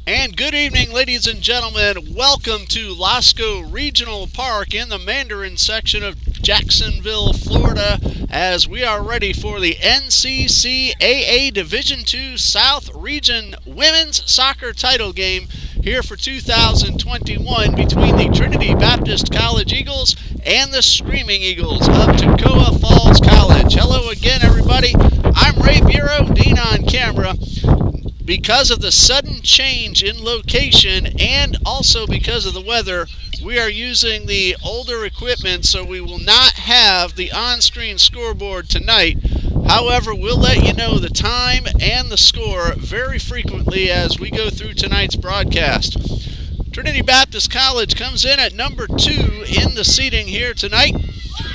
And good evening, ladies and gentlemen. Welcome to Lasco Regional Park in the Mandarin section of Jacksonville, Florida, as we are ready for the NCCAA Division II South Region Women's Soccer Title Game here for 2021 between the Trinity Baptist College Eagles and the Screaming Eagles of Toccoa Falls College. Hello again, everybody. I'm Ray Bureau, Dean on camera. Because of the sudden change in location and also because of the weather, we are using the older equipment, so we will not have the on-screen scoreboard tonight. However, we'll let you know the time and the score very frequently as we go through tonight's broadcast. Trinity Baptist College comes in at number 2 in the seating here tonight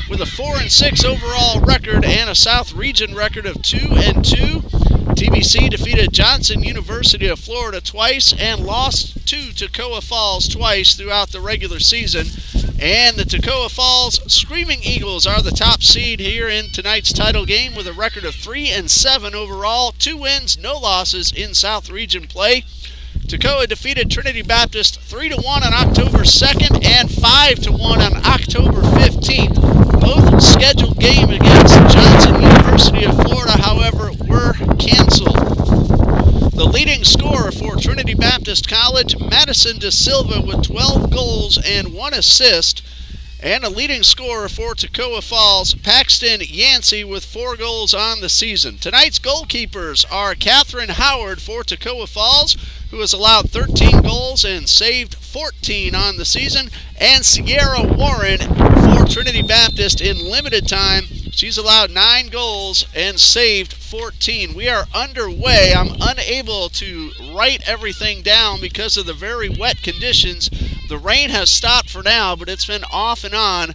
with a 4-6 overall record and a South Region record of 2-2. TBC defeated Johnson University of Florida twice and lost to Toccoa Falls twice throughout the regular season. And the Toccoa Falls Screaming Eagles are the top seed here in tonight's title game with a record of 3-7 overall, 2 wins, no losses in South Region play. Toccoa defeated Trinity Baptist 3-1 on October 2nd and 5-1 on October 15th. Both scheduled games against Johnson University of Florida, however, were canceled. The leading scorer for Trinity Baptist College, Madison De Silva, with 12 goals and 1 assist. And a leading scorer for Toccoa Falls, Paxton Yancey, with 4 goals on the season. Tonight's goalkeepers are Catherine Howard for Toccoa Falls, who has allowed 13 goals and saved 14 on the season, and Sierra Warren for Trinity Baptist in limited time. She's allowed 9 goals and saved 14. We are underway. I'm unable to write everything down because of the very wet conditions. The rain has stopped for now, but it's been off and on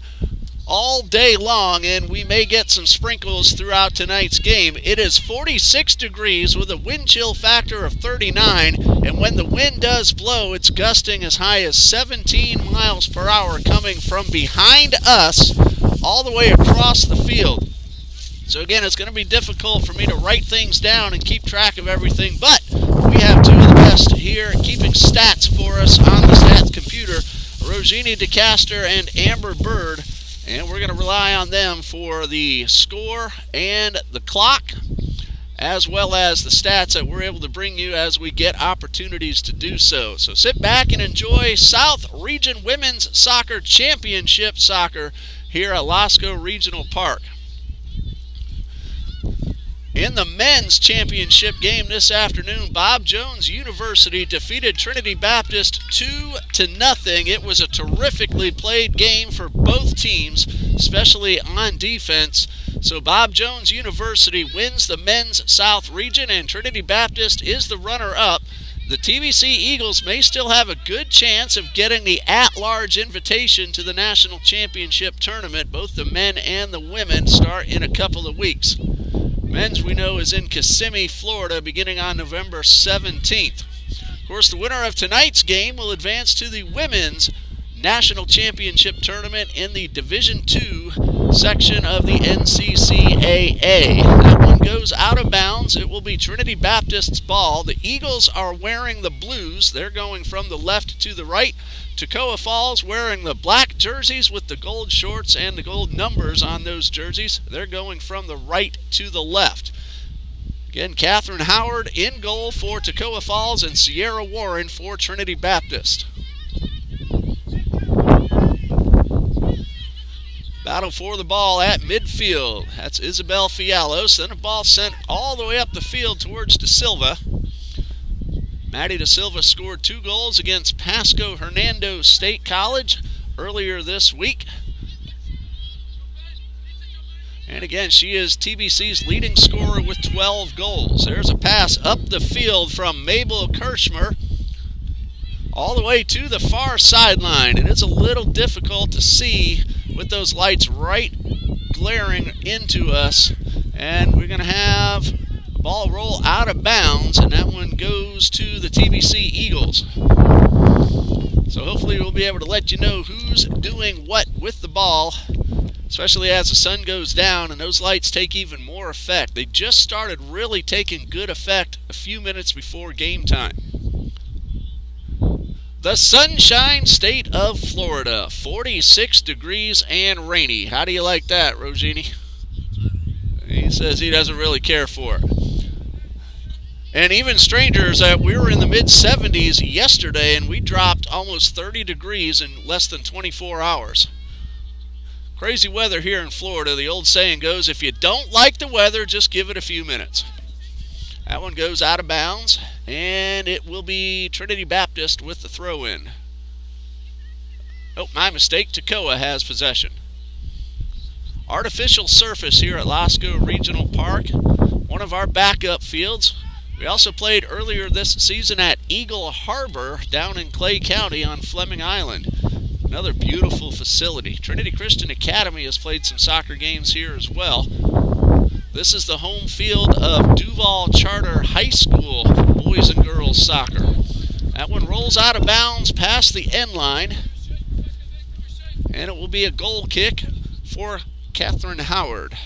all day long, and we may get some sprinkles throughout tonight's game. It is 46 degrees with a wind chill factor of 39, and when the wind does blow, it's gusting as high as 17 miles per hour coming from behind us all the way across the field. So again, it's going to be difficult for me to write things down and keep track of everything, but we have 2 of the best here keeping stats for us on the stats computer, Rogini DeCaster and Amber Bird, and we're going to rely on them for the score and the clock, as well as the stats that we're able to bring you as we get opportunities to do so. So sit back and enjoy South Region Women's Soccer Championship Soccer here at Lasco Regional Park. In the men's championship game this afternoon, Bob Jones University defeated Trinity Baptist 2-0. It was a terrifically played game for both teams, especially on defense. So Bob Jones University wins the men's South Region, and Trinity Baptist is the runner-up. The TBC Eagles may still have a good chance of getting the at-large invitation to the National Championship Tournament. Both the men and the women start in a couple of weeks. Men's, we know, is in Kissimmee, Florida, beginning on November 17th. Of course, the winner of tonight's game will advance to the Women's National Championship Tournament in the Division II section of the NCCAA. That one goes out of bounds. It will be Trinity Baptist's ball. The Eagles are wearing the blues. They're going from the left to the right. Toccoa Falls wearing the black jerseys with the gold shorts and the gold numbers on those jerseys. They're going from the right to the left. Again, Catherine Howard in goal for Toccoa Falls and Sierra Warren for Trinity Baptist. Battle for the ball at midfield. That's Isabel Fialos. Then a ball sent all the way up the field towards De Silva. Maddie De Silva scored 2 goals against Pasco Hernando State College earlier this week. And again, she is TBC's leading scorer with 12 goals. There's a pass up the field from Mabel Kirschmer all the way to the far sideline. It is a little difficult to see with those lights right glaring into us. And we're going to have the ball roll out of bounds, and that one goes to the TBC Eagles. So hopefully we'll be able to let you know who's doing what with the ball, especially as the sun goes down and those lights take even more effect. They just started really taking good effect a few minutes before game time. The Sunshine State of Florida, 46 degrees and rainy. How do you like that, Rogini? He says he doesn't really care for it. And even strangers, we were in the mid-70s yesterday, and we dropped almost 30 degrees in less than 24 hours. Crazy weather here in Florida. The old saying goes, if you don't like the weather, just give it a few minutes. That one goes out of bounds, and it will be Trinity Baptist with the throw-in. Oh, my mistake. Toccoa has possession. Artificial surface here at Lasco Regional Park, one of our backup fields. We also played earlier this season at Eagle Harbor down in Clay County on Fleming Island. Another beautiful facility. Trinity Christian Academy has played some soccer games here as well. This is the home field of Duval Charter High School boys and girls soccer. That one rolls out of bounds past the end line, and it will be a goal kick for Catherine Howard.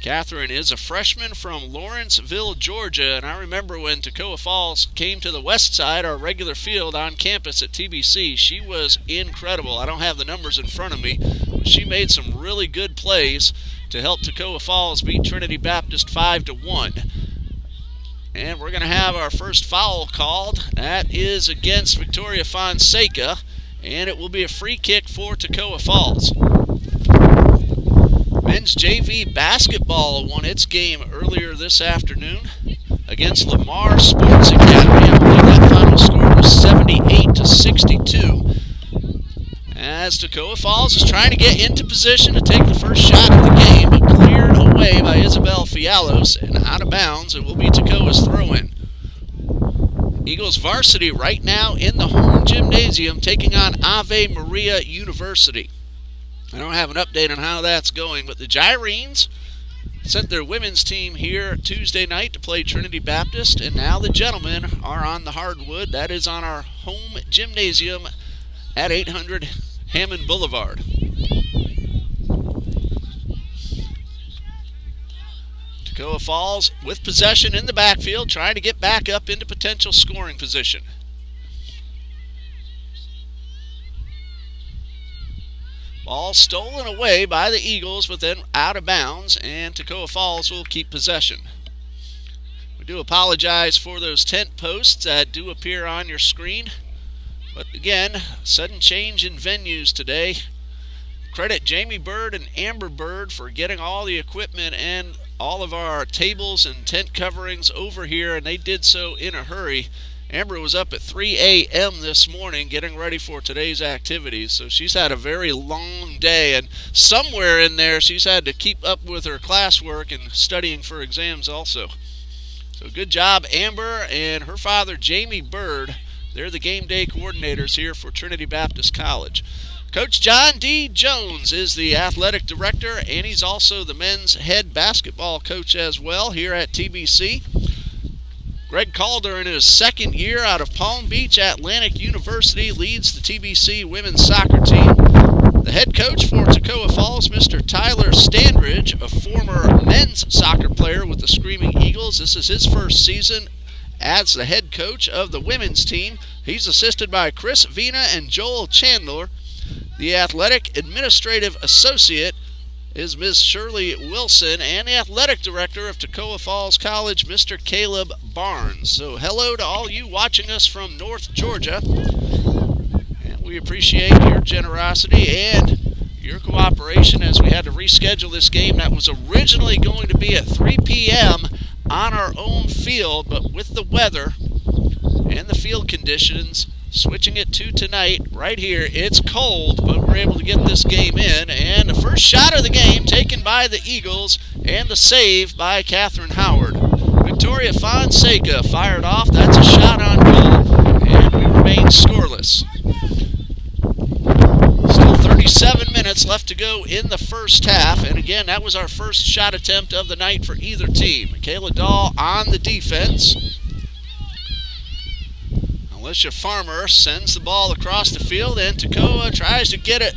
Catherine is a freshman from Lawrenceville, Georgia, and I remember when Toccoa Falls came to the west side, our regular field on campus at TBC, she was incredible. I don't have the numbers in front of me, but she made some really good plays to help Toccoa Falls beat Trinity Baptist 5-1. And we're going to have our first foul called. That is against Victoria Fonseca, and it will be a free kick for Toccoa Falls. Men's JV basketball won its game earlier this afternoon against Lamar Sports Academy. I believe that final score was 78-62. As Toccoa Falls is trying to get into position to take the first shot of the game, but cleared away by Isabel Fialos, and out of bounds, it will be Toccoa's throw-in. Eagles varsity right now in the home gymnasium taking on Ave Maria University. I don't have an update on how that's going, but the Gyrenes sent their women's team here Tuesday night to play Trinity Baptist, and now the gentlemen are on the hardwood. That is on our home gymnasium at 800 Hammond Boulevard. Toccoa Falls with possession in the backfield, trying to get back up into potential scoring position. Ball stolen away by the Eagles, but then out of bounds, and Toccoa Falls will keep possession. We do apologize for those tent posts that do appear on your screen. But again, sudden change in venues today. Credit Jamie Bird and Amber Bird for getting all the equipment and all of our tables and tent coverings over here, and they did so in a hurry. Amber was up at 3 a.m. this morning getting ready for today's activities, so she's had a very long day, and somewhere in there she's had to keep up with her classwork and studying for exams also. So good job, Amber, and her father, Jamie Bird. They're the game day coordinators here for Trinity Baptist College. Coach John D. Jones is the athletic director, and he's also the men's head basketball coach as well here at TBC. Greg Calder, in his second year out of Palm Beach Atlantic University, leads the TBC women's soccer team. The head coach for Toccoa Falls, Mr. Tyler Standridge, a former men's soccer player with the Screaming Eagles. This is his first season as the head coach of the women's team. He's assisted by Chris Vina and Joel Chandler. The athletic administrative associate is Ms. Shirley Wilson, and the athletic director of Toccoa Falls College, Mr. Caleb Barnes. So hello to all you watching us from North Georgia, and we appreciate your generosity and your cooperation as we had to reschedule this game that was originally going to be at 3 p.m. on our own field, but with the weather and the field conditions, switching it to tonight right here. It's cold, but we're able to get this game in. And the first shot of the game taken by the Eagles, and the save by Catherine Howard. Victoria Fonseca fired off. That's a shot on goal, and we remain scoreless. Still 37 minutes left to go in the first half. And again, that was our first shot attempt of the night for either team. Kayla Dahl on the defense. Alicia Farmer sends the ball across the field, and Toccoa tries to get it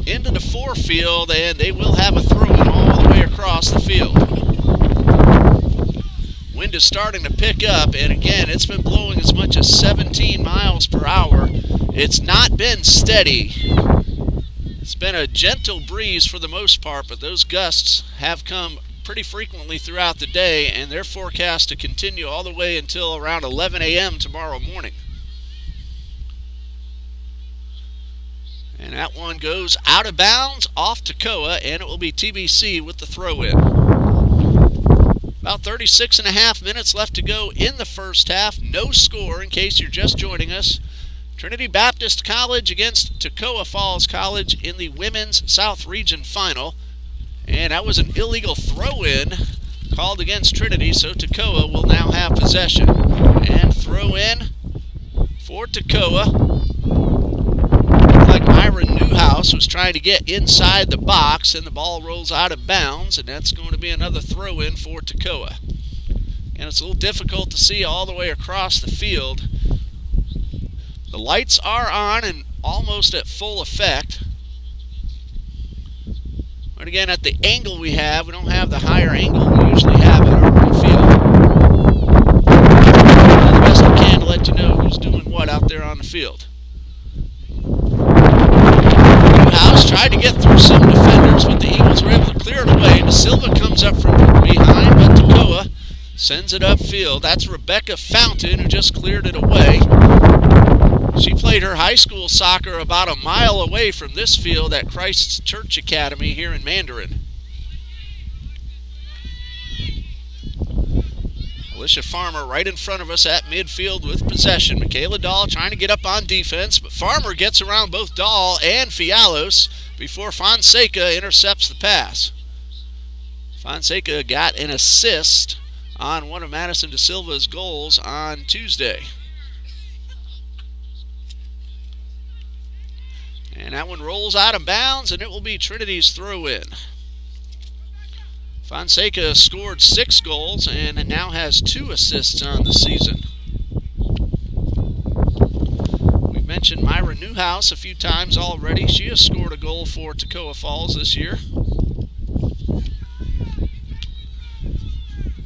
into the forefield, and they will have a throw-in all the way across the field. Wind is starting to pick up, and again, it's been blowing as much as 17 miles per hour. It's not been steady. It's been a gentle breeze for the most part, but those gusts have come pretty frequently throughout the day, and they're forecast to continue all the way until around 11 a.m. tomorrow morning. And that one goes out of bounds off Toccoa, and it will be TBC with the throw-in. About 36.5 minutes left to go in the first half. No score in case you're just joining us. Trinity Baptist College against Toccoa Falls College in the Women's South Region Final. And that was an illegal throw-in called against Trinity, so Toccoa will now have possession. And throw-in for Toccoa. Like Myra Newhouse was trying to get inside the box, and the ball rolls out of bounds, and that's going to be another throw-in for Toccoa. And it's a little difficult to see all the way across the field. The lights are on and almost at full effect. But again, at the angle we don't have the higher angle we usually have at our home field. Do the best we can to let you know who's doing what out there on the field. Newhouse tried to get through some defenders, but the Eagles were able to clear it away. De Silva comes up from behind, but Toccoa sends it upfield. That's Rebecca Fountain, who just cleared it away. She played her high school soccer about a mile away from this field at Christ's Church Academy here in Mandarin. Alicia Farmer right in front of us at midfield with possession. Michaela Dahl trying to get up on defense, but Farmer gets around both Dahl and Fialos before Fonseca intercepts the pass. Fonseca got an assist on one of Madison De Silva's goals on Tuesday. And that one rolls out of bounds, and it will be Trinity's throw-in. Fonseca scored 6 goals and now has 2 assists on the season. We've mentioned Myra Newhouse a few times already. She has scored a goal for Toccoa Falls this year.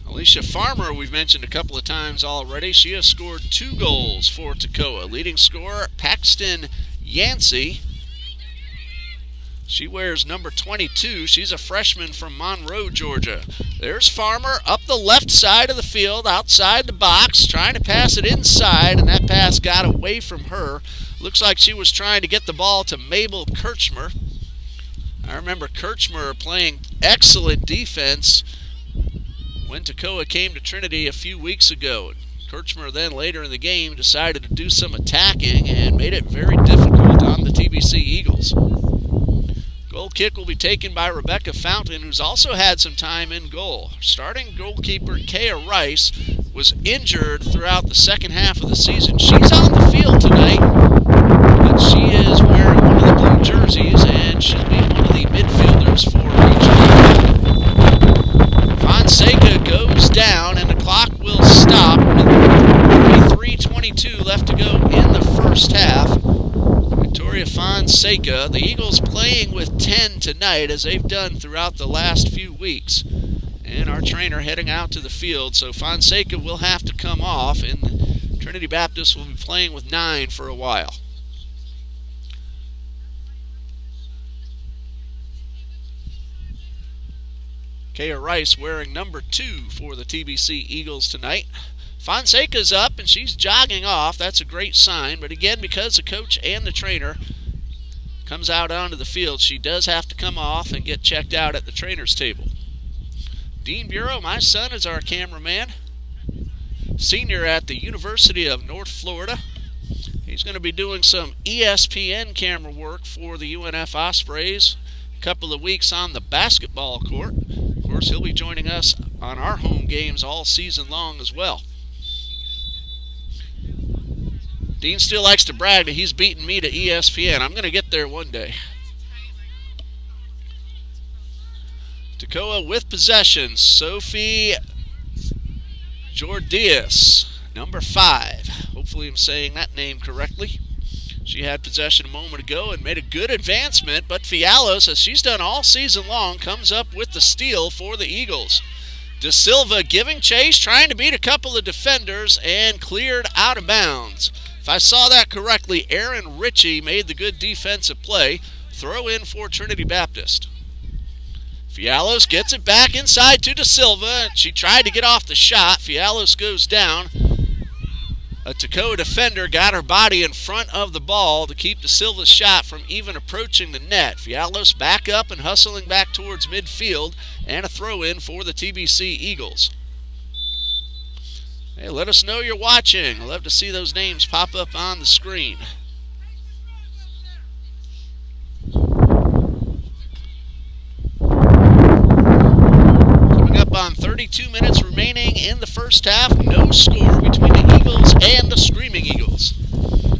Alicia Farmer we've mentioned a couple of times already. She has scored 2 goals for Toccoa. Leading scorer Paxton Yancey. She wears number 22. She's a freshman from Monroe, Georgia. There's Farmer up the left side of the field, outside the box, trying to pass it inside, and that pass got away from her. Looks like she was trying to get the ball to Mabel Kirschmer. I remember Kirschmer playing excellent defense when Toccoa came to Trinity a few weeks ago. Kirschmer then later in the game decided to do some attacking and made it very difficult on the TBC Eagles. Goal kick will be taken by Rebecca Fountain, who's also had some time in goal. Starting goalkeeper Kayla Rice was injured throughout the second half of the season. She's on the field tonight, but she is wearing one of the blue jerseys, and she'll be one of the midfielders for region. Fonseca goes down, and the clock will stop with 3:22 left to go in the first half. Victoria Fonseca, the Eagles playing with 10 tonight, as they've done throughout the last few weeks. And our trainer heading out to the field, so Fonseca will have to come off, and Trinity Baptist will be playing with 9 for a while. Kaya Rice wearing number 2 for the TBC Eagles tonight. Fonseca's up, and she's jogging off. That's a great sign. But again, because the coach and the trainer comes out onto the field, she does have to come off and get checked out at the trainer's table. Dean Bureau, my son, is our cameraman. Senior at the University of North Florida. He's going to be doing some ESPN camera work for the UNF Ospreys a couple of weeks on the basketball court. Of course, he'll be joining us on our home games all season long as well. Dean still likes to brag that he's beaten me to ESPN. I'm going to get there one day. Toccoa with possession. Sophie Jordias, number 5. Hopefully I'm saying that name correctly. She had possession a moment ago and made a good advancement, but Fialos, as she's done all season long, comes up with the steal for the Eagles. De Silva giving chase, trying to beat a couple of defenders, and cleared out of bounds. If I saw that correctly, Aaron Ritchie made the good defensive play. Throw in for Trinity Baptist. Fialos gets it back inside to De Silva. She tried to get off the shot. Fialos goes down. A Toccoa defender got her body in front of the ball to keep De Silva's shot from even approaching the net. Fialos back up and hustling back towards midfield, and a throw in for the TBC Eagles. Hey, let us know you're watching. I'd love to see those names pop up on the screen. On 32 minutes remaining in the first half, no score between the Eagles and the Screaming Eagles.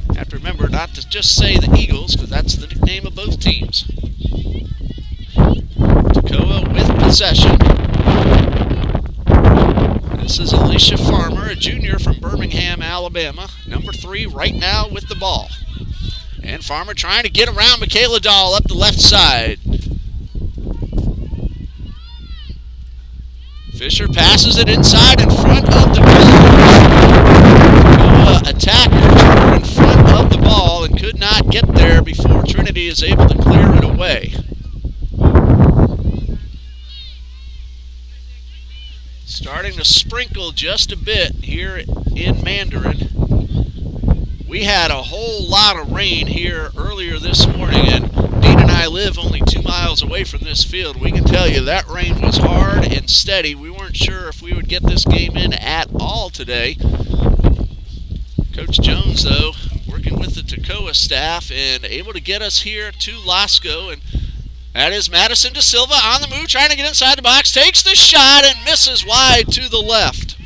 You have to remember not to just say the Eagles, because that's the nickname of both teams. Toccoa with possession. This is Alicia Farmer, a junior from Birmingham, Alabama. Number 3 right now with the ball. And Farmer trying to get around Michaela Dahl up the left side. Fisher passes it inside in front of the ball. Attackers in front of the ball and could not get there before Trinity is able to clear it away. Starting to sprinkle just a bit here in Mandarin. We had a whole lot of rain here earlier this morning, and Dean and I live only 2 miles away from this field. We can tell you that rain was hard and steady. We weren't sure if we would get this game in at all today. Coach Jones, though, working with the Toccoa staff and able to get us here to Lasco. And that is Madison De Silva on the move, trying to get inside the box, takes the shot and misses wide to the left.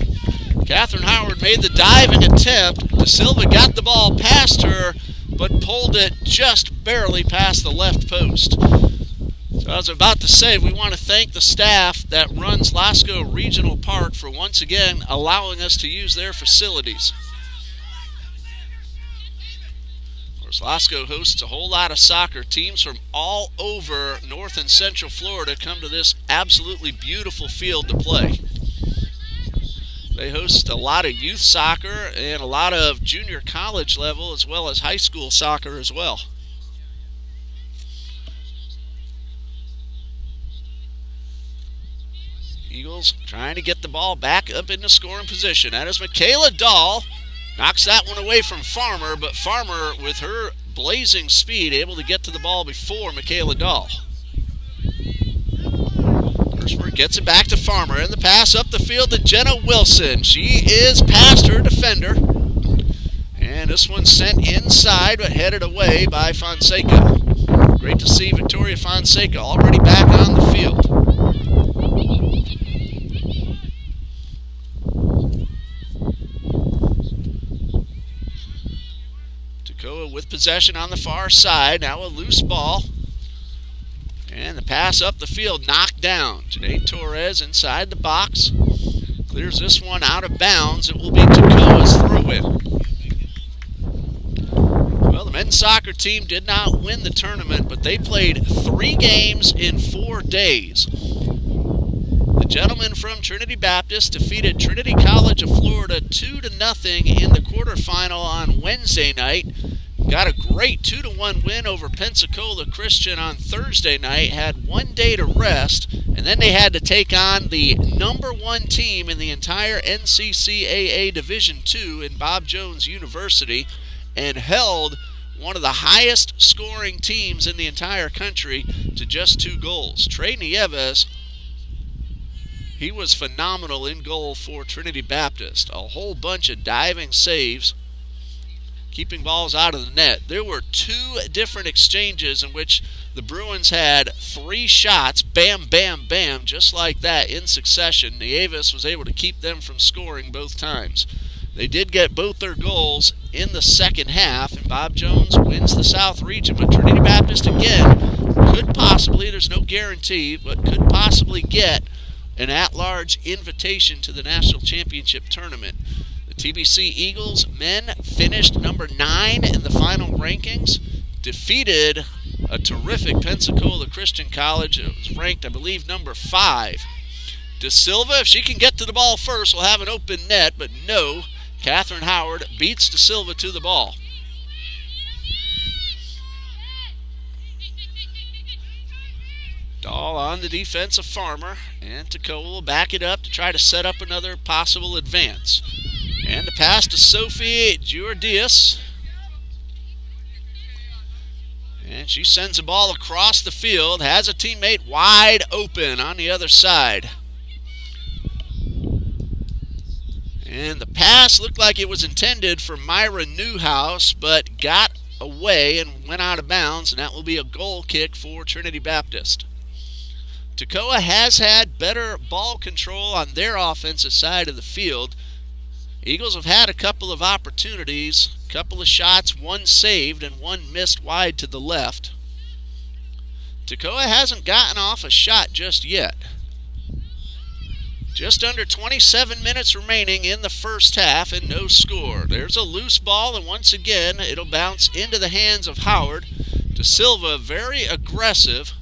Catherine Howard made the diving attempt. De Silva got the ball past her, but pulled it just barely past the left post. So I was about to say, we want to thank the staff that runs Lasco Regional Park for once again allowing us to use their facilities. Of course, Lasco hosts a whole lot of soccer. Teams from all over North and Central Florida come to this absolutely beautiful field to play. They host a lot of youth soccer and a lot of junior college level as well as high school soccer as well. Eagles trying to get the ball back up into scoring position. That is Michaela Dahl. Knocks that one away from Farmer, but Farmer, with her blazing speed, able to get to the ball before Michaela Dahl. Kirschmer gets it back to Farmer, and the pass up the field to Jenna Wilson. She is past her defender. And this one sent inside, but headed away by Fonseca. Great to see Victoria Fonseca already back on the field. Toccoa with possession on the far side. Now a loose ball. And the pass up the field knocked down. Janae Torres inside the box. Clears this one out of bounds. It will be Toccoa's throw-in. Well, the men's soccer team did not win the tournament, but they played 3 games in 4 days. The gentlemen from Trinity Baptist defeated Trinity College of Florida 2-0 in the quarterfinal on Wednesday night. Got a great 2-1 win over Pensacola Christian on Thursday night. Had 1 day to rest, and then they had to take on the number 1 team in the entire NCCAA Division II in Bob Jones University, and held one of the highest scoring teams in the entire country to just 2 goals. Trey Nieves, he was phenomenal in goal for Trinity Baptist. A whole bunch of diving saves, keeping balls out of the net. There were 2 different exchanges in which the Bruins had 3 shots, bam, bam, bam, just like that in succession. Nieves was able to keep them from scoring both times. They did get both their goals in the second half, and Bob Jones wins the South Region. But Trinity Baptist, again, could possibly, there's no guarantee, but could possibly get an at-large invitation to the National Championship Tournament. The TBC Eagles men finished number 9 in the final rankings, defeated a terrific Pensacola Christian College. It was ranked, I believe, number 5. De Silva, if she can get to the ball first, will have an open net, but no. Catherine Howard beats De Silva to the ball. Dahl on the defense of Farmer, and Toccoa will back it up to try to set up another possible advance. And the pass to Sophie Giordias. And she sends the ball across the field, has a teammate wide open on the other side. And the pass looked like it was intended for Myra Newhouse, but got away and went out of bounds, and that will be a goal kick for Trinity Baptist. Toccoa has had better ball control on their offensive side of the field. Eagles have had a couple of opportunities, a couple of shots, one saved and one missed wide to the left. Toccoa hasn't gotten off a shot just yet. Just under 27 minutes remaining in the first half and no score. There's a loose ball, and once again it'll bounce into the hands of Howard. De Silva very aggressive,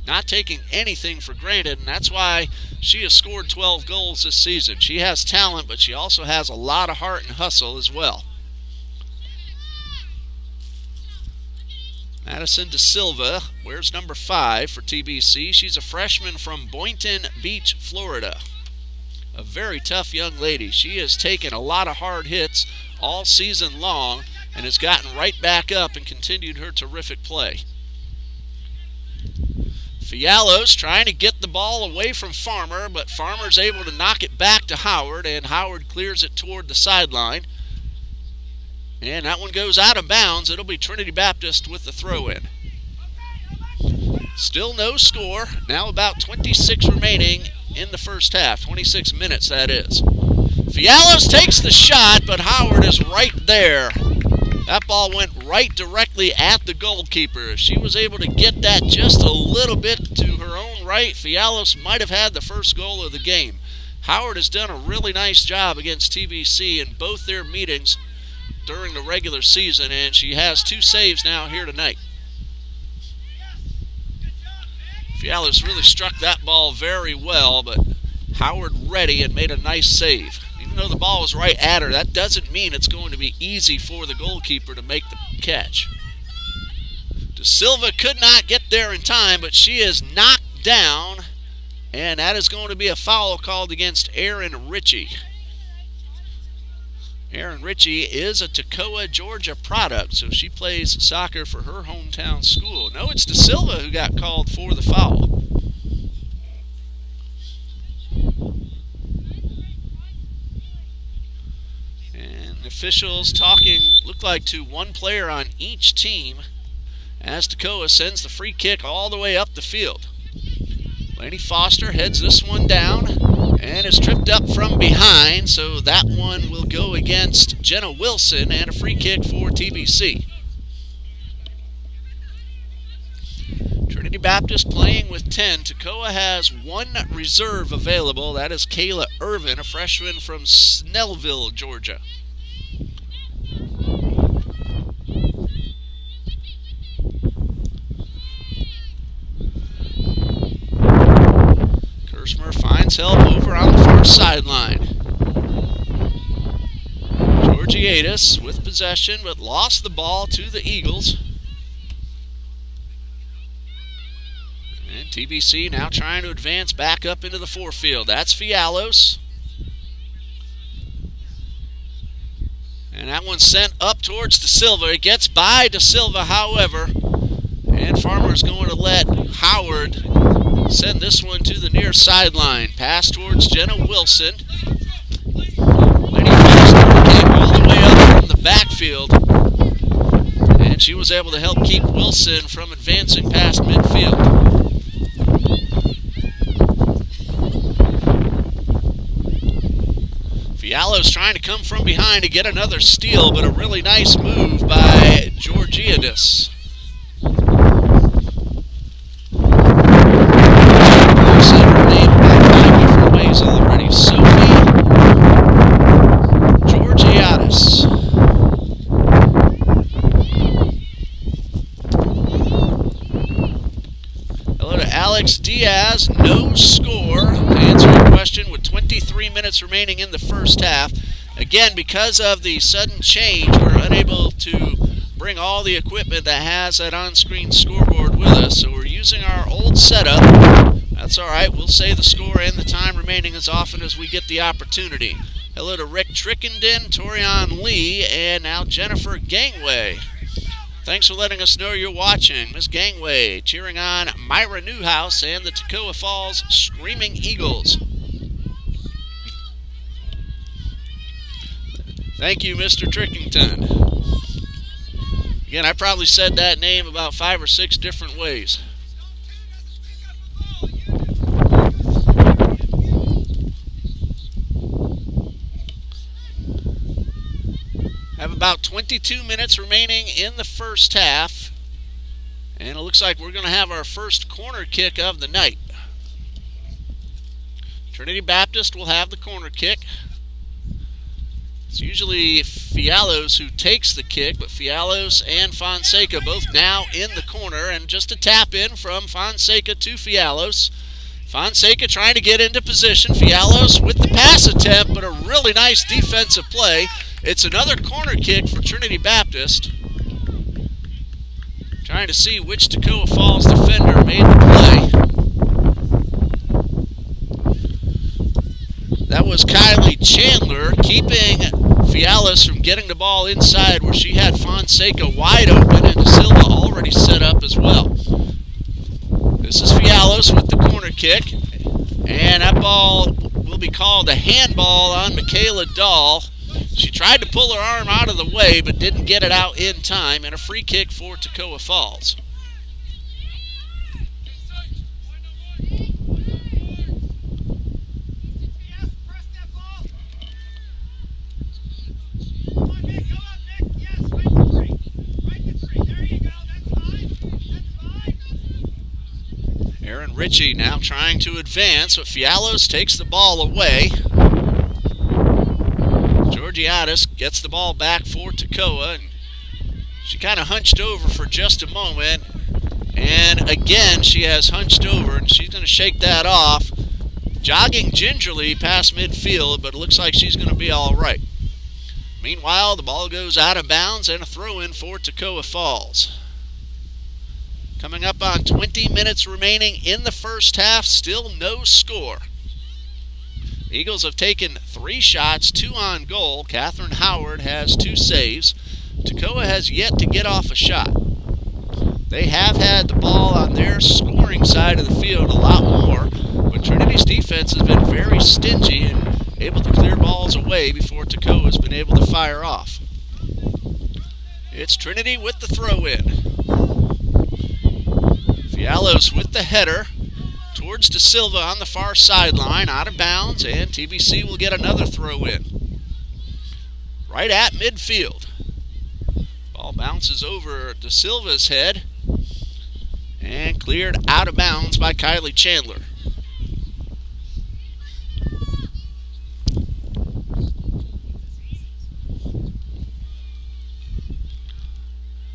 not taking anything for granted, and that's why she has scored 12 goals this season. She has talent, but she also has a lot of heart and hustle as well. Madison De Silva wears number 5 for TBC. She's a freshman from Boynton Beach, Florida. A very tough young lady. She has taken a lot of hard hits all season long and has gotten right back up and continued her terrific play. Fialos trying to get the ball away from Farmer, but Farmer's able to knock it back to Howard, and Howard clears it toward the sideline. And that one goes out of bounds. It'll be Trinity Baptist with the throw-in. Still no score. Now about 26 remaining in the first half. 26 minutes, that is. Fialos takes the shot, but Howard is right there. That ball went right directly at the goalkeeper. If she was able to get that just a little bit to her own right, Fialos might have had the first goal of the game. Howard has done a really nice job against TBC in both their meetings during the regular season, and she has 2 saves now here tonight. Fialos really struck that ball very well, but Howard ready and made a nice save. Even though the ball was right at her, that doesn't mean it's going to be easy for the goalkeeper to make the catch. De Silva could not get there in time, but she is knocked down, and that is going to be a foul called against Erin Ritchie. Erin Ritchie is a Toccoa, Georgia product, so she plays soccer for her hometown school. No, it's De Silva who got called for the foul. And officials talking, look like to one player on each team, as Toccoa sends the free kick all the way up the field. Laney Foster heads this one down and is tripped up from behind, so that one will go against Jenna Wilson, and a free kick for TBC. Trinity Baptist playing with 10. Toccoa has 1 reserve available. That is Kayla Irvine, a freshman from Snellville, Georgia. Kirschmer finds help over on the far sideline. Georgiadis with possession, but lost the ball to the Eagles. And TBC now trying to advance back up into the forefield. That's Fialos. And that one's sent up towards De Silva. It gets by De Silva, however. And Farmer's going to let Howard send this one to the near sideline. Pass towards Jenna Wilson. Lenny Foster came all the way up from the backfield, and she was able to help keep Wilson from advancing past midfield. Fialos trying to come from behind to get another steal, but a really nice move by Georgiadis. Already. Sophie Georgiadis. Hello to Alex Diaz. No score. To answer your question, 23 minutes remaining in the first half. Again, because of the sudden change, we're unable to bring all the equipment that has that on-screen scoreboard with us, so we're using our old setup. That's all right. We'll say the score and the time remaining as often as we get the opportunity. Hello to Rick Trickenden, Torian Lee, and now Jennifer Gangway. Thanks for letting us know you're watching. Miss Gangway cheering on Myra Newhouse and the Toccoa Falls Screaming Eagles. Thank you, Mr. Trickington. Again, I probably said that name about 5 or 6 different ways. Have about 22 minutes remaining in the first half. And it looks like we're going to have our first corner kick of the night. Trinity Baptist will have the corner kick. It's usually Fialos who takes the kick, but Fialos and Fonseca both now in the corner. And just a tap in from Fonseca to Fialos. Fonseca trying to get into position. Fialos with the pass attempt, but a really nice defensive play. It's another corner kick for Trinity Baptist. Trying to see which Toccoa Falls defender made the play. That was Kylie Chandler keeping Fialos from getting the ball inside where she had Fonseca wide open and De Silva already set up as well. This is Fialos with the corner kick. And that ball will be called a handball on Michaela Dahl. She tried to pull her arm out of the way but didn't get it out in time, and a free kick for Toccoa Falls. Aaron Ritchie now trying to advance, but Fialos takes the ball away. Georgiadis gets the ball back for Toccoa, and she kind of hunched over for just a moment, and again she has hunched over, and she's going to shake that off, jogging gingerly past midfield, but it looks like she's going to be all right. Meanwhile, the ball goes out of bounds and a throw-in for Toccoa Falls. Coming up on 20 minutes remaining in the first half, still no score. The Eagles have taken 3 shots, 2 on goal. Catherine Howard has 2 saves. Toccoa has yet to get off a shot. They have had the ball on their scoring side of the field a lot more, but Trinity's defense has been very stingy and able to clear balls away before Toccoa has been able to fire off. It's Trinity with the throw-in. Fialos with the header towards De Silva on the far sideline, out of bounds, and TBC will get another throw-in. Right at midfield. Ball bounces over De Silva's head and cleared out of bounds by Kylie Chandler.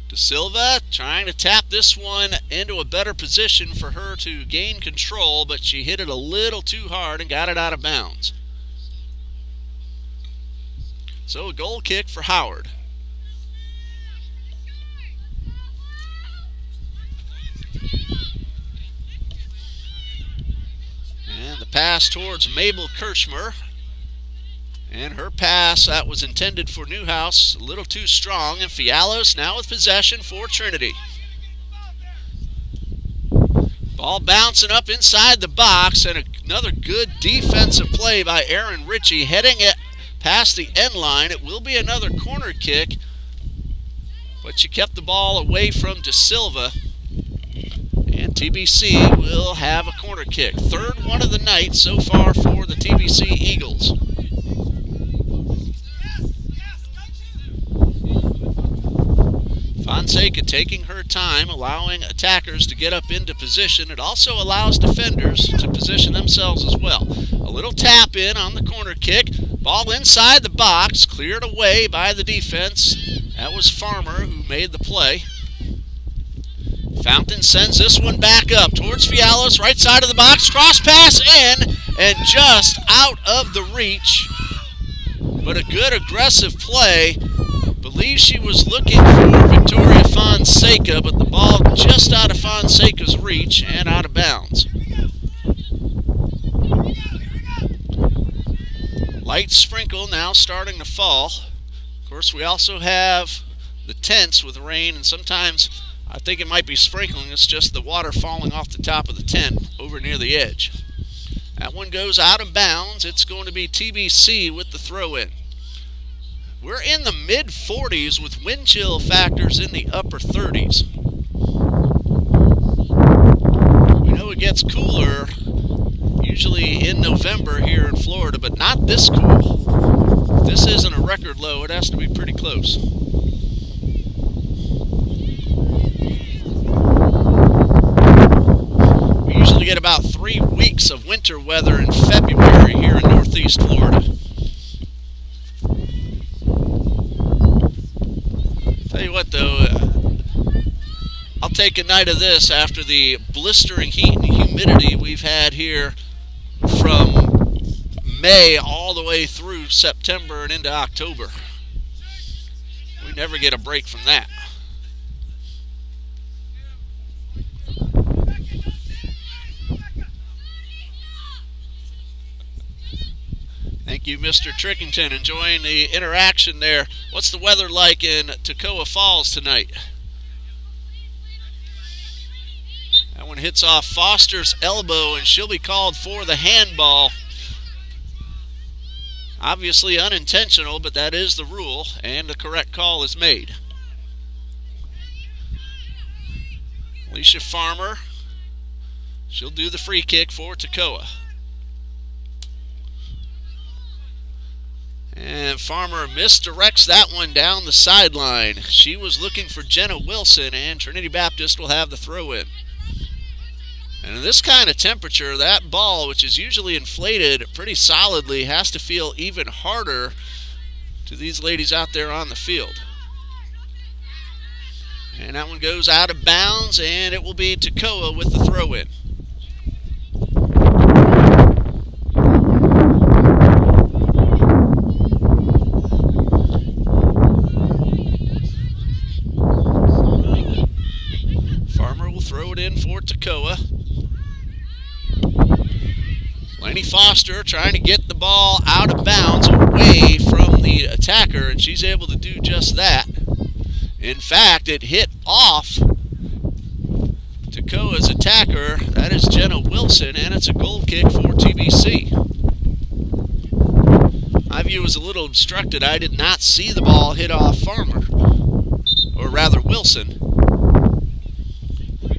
De Silva trying to tap this one into a better position for her to gain control, but she hit it a little too hard and got it out of bounds. So a goal kick for Howard. And the pass towards Mabel Kirschmer. And her pass that was intended for Newhouse, a little too strong, and Fialos now with possession for Trinity. Ball bouncing up inside the box, and another good defensive play by Aaron Ritchie, heading it past the end line. It will be another corner kick, but she kept the ball away from De Silva, and TBC will have a corner kick. Third one of the night so far for the TBC Eagles. Fonseca taking her time, allowing attackers to get up into position. It also allows defenders to position themselves as well. A little tap in on the corner kick. Ball inside the box, cleared away by the defense. That was Farmer who made the play. Fountain sends this one back up towards Fialos, right side of the box. Cross pass in, and just out of the reach. But a good aggressive play. Believe she was looking for Victoria Fonseca, but the ball just out of Fonseca's reach and out of bounds. Light sprinkle now starting to fall. Of course, we also have the tents with rain, and sometimes I think it might be sprinkling. It's just the water falling off the top of the tent over near the edge. That one goes out of bounds. It's going to be TBC with the throw-in. We're in the mid-40s with wind chill factors in the upper 30s. We know it gets cooler usually in November here in Florida, but not this cool. If this isn't a record low, it has to be pretty close. We usually get about 3 weeks of winter weather in February here in Northeast Florida. Tell you what though, I'll take a night of this after the blistering heat and humidity we've had here from May all the way through September and into October. We never get a break from that. Thank you, Mr. Trickington, enjoying the interaction there. What's the weather like in Toccoa Falls tonight? That one hits off Foster's elbow, and she'll be called for the handball. Obviously unintentional, but that is the rule, and the correct call is made. Alicia Farmer, she'll do the free kick for Toccoa. And Farmer misdirects that one down the sideline. She was looking for Jenna Wilson, and Trinity Baptist will have the throw-in. And in this kind of temperature, that ball, which is usually inflated pretty solidly, has to feel even harder to these ladies out there on the field. And that one goes out of bounds, and it will be Toccoa with the throw-in. In for Toccoa. Laney Foster trying to get the ball out of bounds away from the attacker, and she's able to do just that. In fact, it hit off Toccoa's attacker. That is Jenna Wilson, and it's a goal kick for TBC. My view was a little obstructed. I did not see the ball hit off Farmer, or rather Wilson.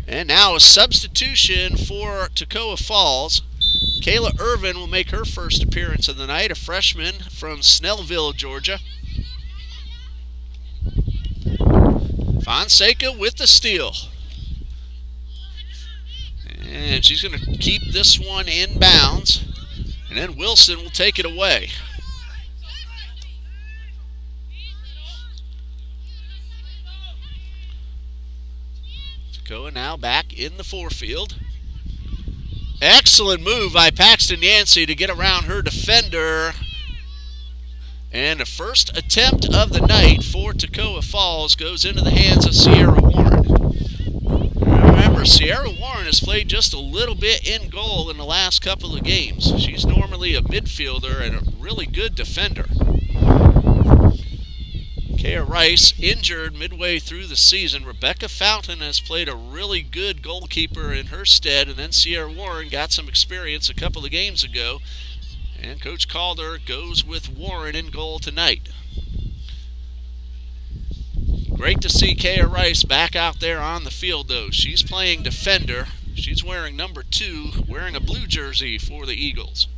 And now a substitution for Toccoa Falls. Kayla Irvine will make her first appearance of the night, a freshman from Snellville, Georgia. Fonseca with the steal. And she's going to keep this one in bounds. And then Wilson will take it away. Toccoa now back in the forefield. Excellent move by Paxton Yancey to get around her defender. And the first attempt of the night for Toccoa Falls goes into the hands of Sierra Warren. Remember, Sierra Warren has played just a little bit in goal in the last couple of games. She's normally a midfielder and a really good defender. Kaya Rice injured midway through the season. Rebecca Fountain has played a really good goalkeeper in her stead, and then Sierra Warren got some experience a couple of games ago, and Coach Calder goes with Warren in goal tonight. Great to see Kaya Rice back out there on the field, though. She's playing defender. She's wearing number 2, wearing a blue jersey for the Eagles.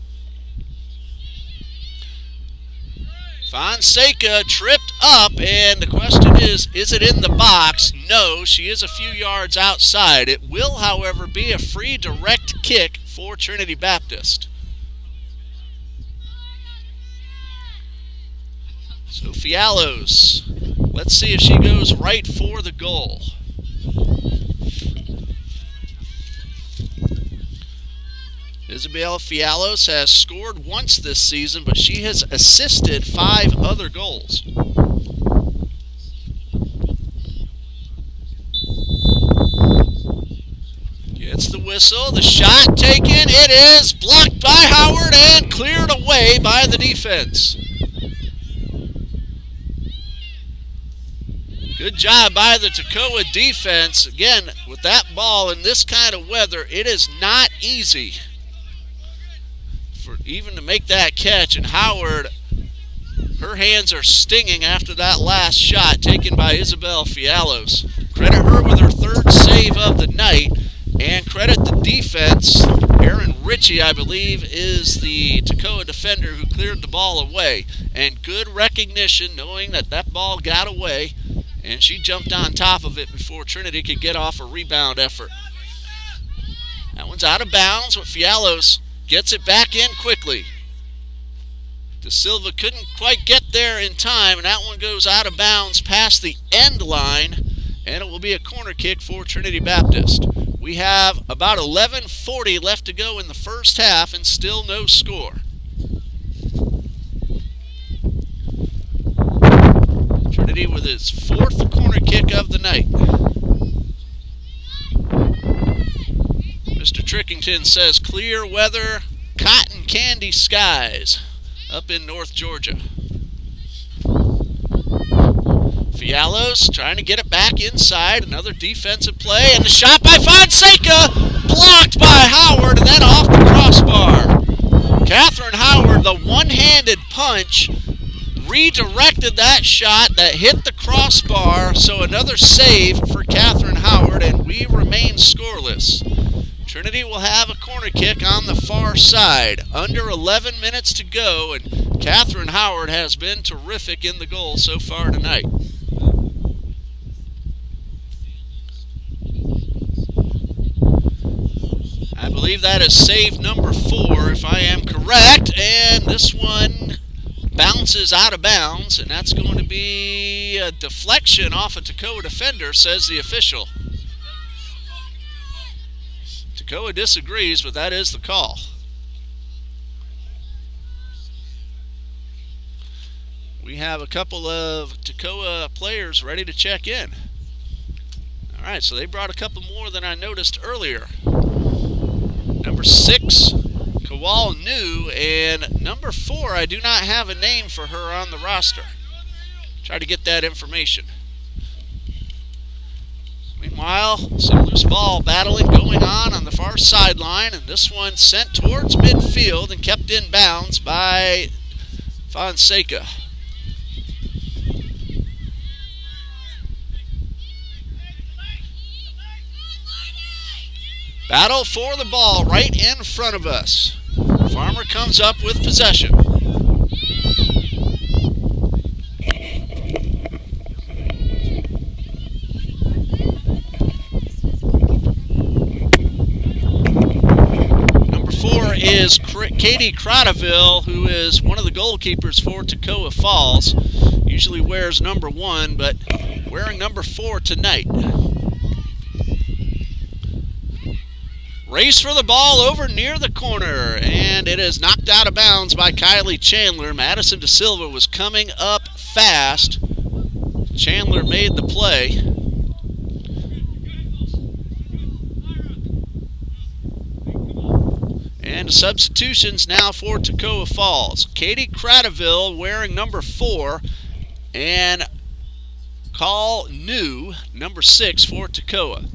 Fonseca tripped up, and the question is it in the box? No, she is a few yards outside. It will, however, be a free direct kick for Trinity Baptist. So Fialos, let's see if she goes right for the goal. Isabel Fialos has scored once this season, but she has assisted 5 other goals. Gets the whistle, the shot taken, it is blocked by Howard and cleared away by the defense. Good job by the Toccoa defense. Again, with that ball in this kind of weather, it is not easy for even to make that catch. And Howard, her hands are stinging after that last shot taken by Isabel Fialos. Credit her with her 3rd save of the night, and credit the defense. Aaron Ritchie, I believe, is the Toccoa defender who cleared the ball away. And good recognition, knowing that that ball got away, and she jumped on top of it before Trinity could get off a rebound effort. That one's out of bounds, but Fialos gets it back in quickly. De Silva couldn't quite get there in time, and that one goes out of bounds past the end line, and it will be a corner kick for Trinity Baptist. We have about 11:40 left to go in the first half, and still no score. Trinity with its 4th corner kick of the night. Mr. Trickington says clear weather, cotton candy skies up in North Georgia. Fialos trying to get it back inside. Another defensive play, and the shot by Fonseca, blocked by Howard, and then off the crossbar. Catherine Howard, the one-handed punch, redirected that shot that hit the crossbar, so another save for Catherine Howard, and we remain scoreless. Trinity will have a corner kick on the far side. Under 11 minutes to go, and Catherine Howard has been terrific in the goal so far tonight. I believe that is save number 4, if I am correct, and this one bounces out of bounds, and that's going to be a deflection off a Toccoa defender, says the official. Toccoa disagrees, but that is the call. We have a couple of Toccoa players ready to check in. All right, so they brought a couple more than I noticed earlier. Number 6, Kawal New, and number 4, I do not have a name for her on the roster. Try to get that information. Meanwhile, some loose ball battling going on the far sideline, and this one sent towards midfield and kept in bounds by Fonseca. Battle for the ball right in front of us. Farmer comes up with possession. Number 4 is Katie Cradaville, who is one of the goalkeepers for Toccoa Falls. Usually wears number 1, but wearing number 4 tonight. Race for the ball over near the corner, and it is knocked out of bounds by Kylie Chandler. Madison De Silva was coming up fast. Chandler made the play. And substitutions now for Toccoa Falls. Katie Cradaville wearing number 4, and Call New, number 6 for Toccoa.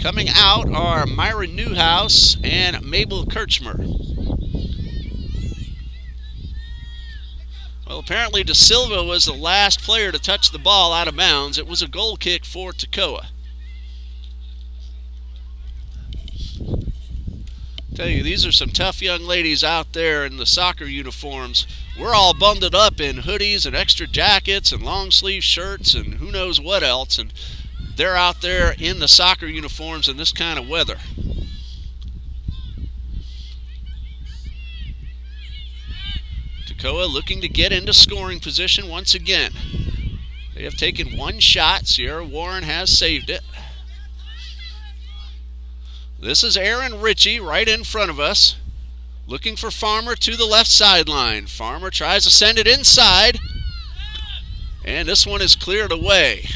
Coming out are Myra Newhouse and Mabel Kirschmer. Well, apparently De Silva was the last player to touch the ball out of bounds. It was a goal kick for Toccoa. Tell you, these are some tough young ladies out there in the soccer uniforms. We're all bundled up in hoodies and extra jackets and long sleeve shirts and who knows what else, and they're out there in the soccer uniforms in this kind of weather. Toccoa looking to get into scoring position once again. They have taken one shot. Sierra Warren has saved it. This is Aaron Ritchie right in front of us. Looking for Farmer to the left sideline. Farmer tries to send it inside. And this one is cleared away.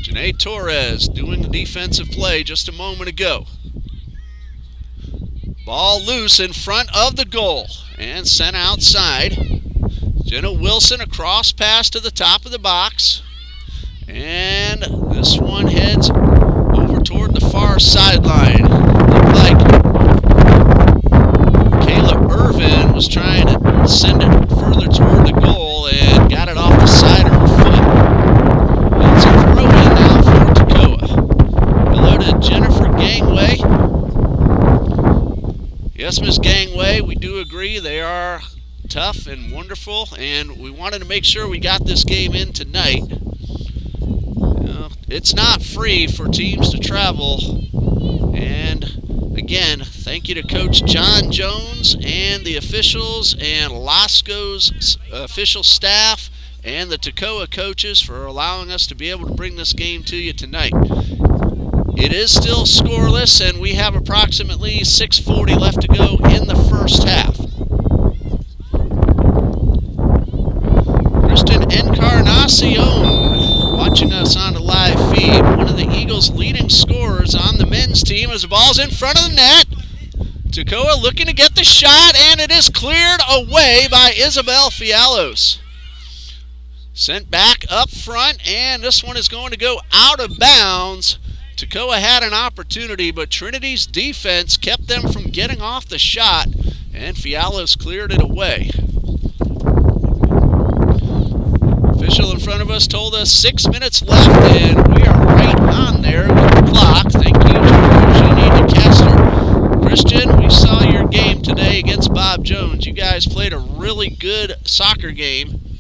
Janae Torres doing the defensive play just a moment ago. Ball loose in front of the goal and sent outside. Jenna Wilson, a cross pass to the top of the box. And this one heads over toward the far sideline. Looked like Kayla Irvine was trying to send it further toward the goal and got it off the side of her foot. It's a throw-in now for Toccoa. Hello to Jennifer Gangway. Yes, Ms. Gangway, we do agree they are tough and wonderful, and we wanted to make sure we got this game in tonight. It's not free for teams to travel, and again, thank you to Coach John Jones and the officials and Lasco's official staff and the Toccoa coaches for allowing us to be able to bring this game to you tonight. It is still scoreless, and we have approximately 6:40 left to go in the first half. Kristen Encarnacion watching us on the live feed, one of the Eagles' leading scorers on the men's team as the ball's in front of the net. Toccoa looking to get the shot, and it is cleared away by Isabel Fialos. Sent back up front, and this one is going to go out of bounds. Toccoa had an opportunity, but Trinity's defense kept them from getting off the shot, and Fialos cleared it away. Official in front of us told us 6 minutes left, and we are right on there with the clock. Thank you to Eugenie DeCastro. Christian, we saw your game today against Bob Jones. You guys played a really good soccer game.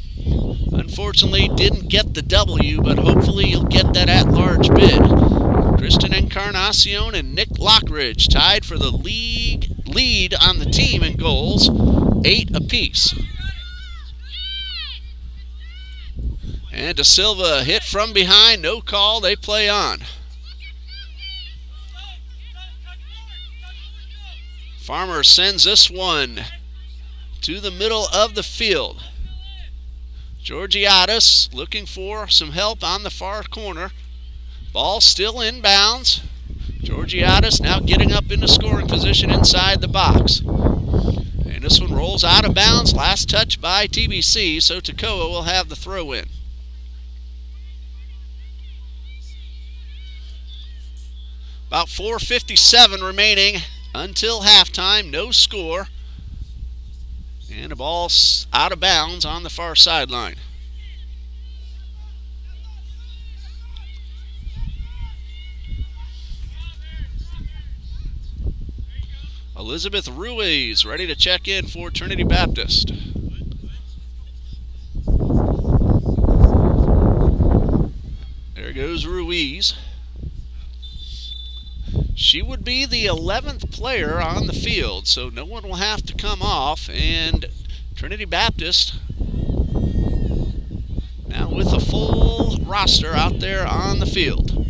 Unfortunately, didn't get the W, but hopefully you'll get that at-large bid. Kristen Encarnacion and Nick Lockridge tied for the league lead on the team in goals, 8 apiece. And De Silva hit from behind, no call, they play on. Farmer sends this one to the middle of the field. Georgiadis looking for some help on the far corner. Ball still inbounds. Georgiadis now getting up into scoring position inside the box. And this one rolls out of bounds. Last touch by TBC, so Toccoa will have the throw in. About 4:57 remaining until halftime. No score. And the ball's out of bounds on the far sideline. Elizabeth Ruiz ready to check in for Trinity Baptist. There goes Ruiz. She would be the 11th player on the field, so no one will have to come off, and Trinity Baptist now with a full roster out there on the field.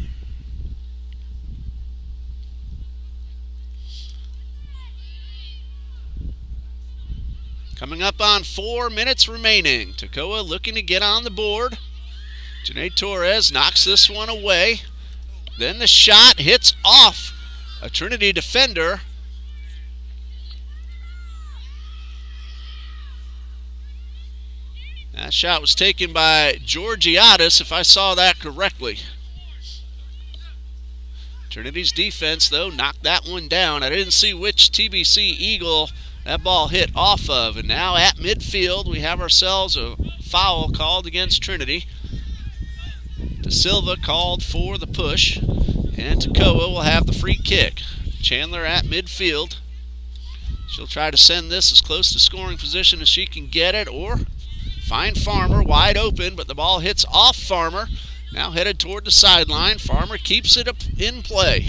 Coming up on 4 minutes remaining. Toccoa looking to get on the board. Janae Torres knocks this one away. Then the shot hits off a Trinity defender. That shot was taken by Georgiadis, if I saw that correctly. Trinity's defense, though, knocked that one down. I didn't see which TBC Eagle that ball hit off of. And now at midfield, we have ourselves a foul called against Trinity. De Silva called for the push, and Toccoa will have the free kick. Chandler at midfield. She'll try to send this as close to scoring position as she can get it, or find Farmer wide open, but the ball hits off Farmer. Now headed toward the sideline. Farmer keeps it up in play.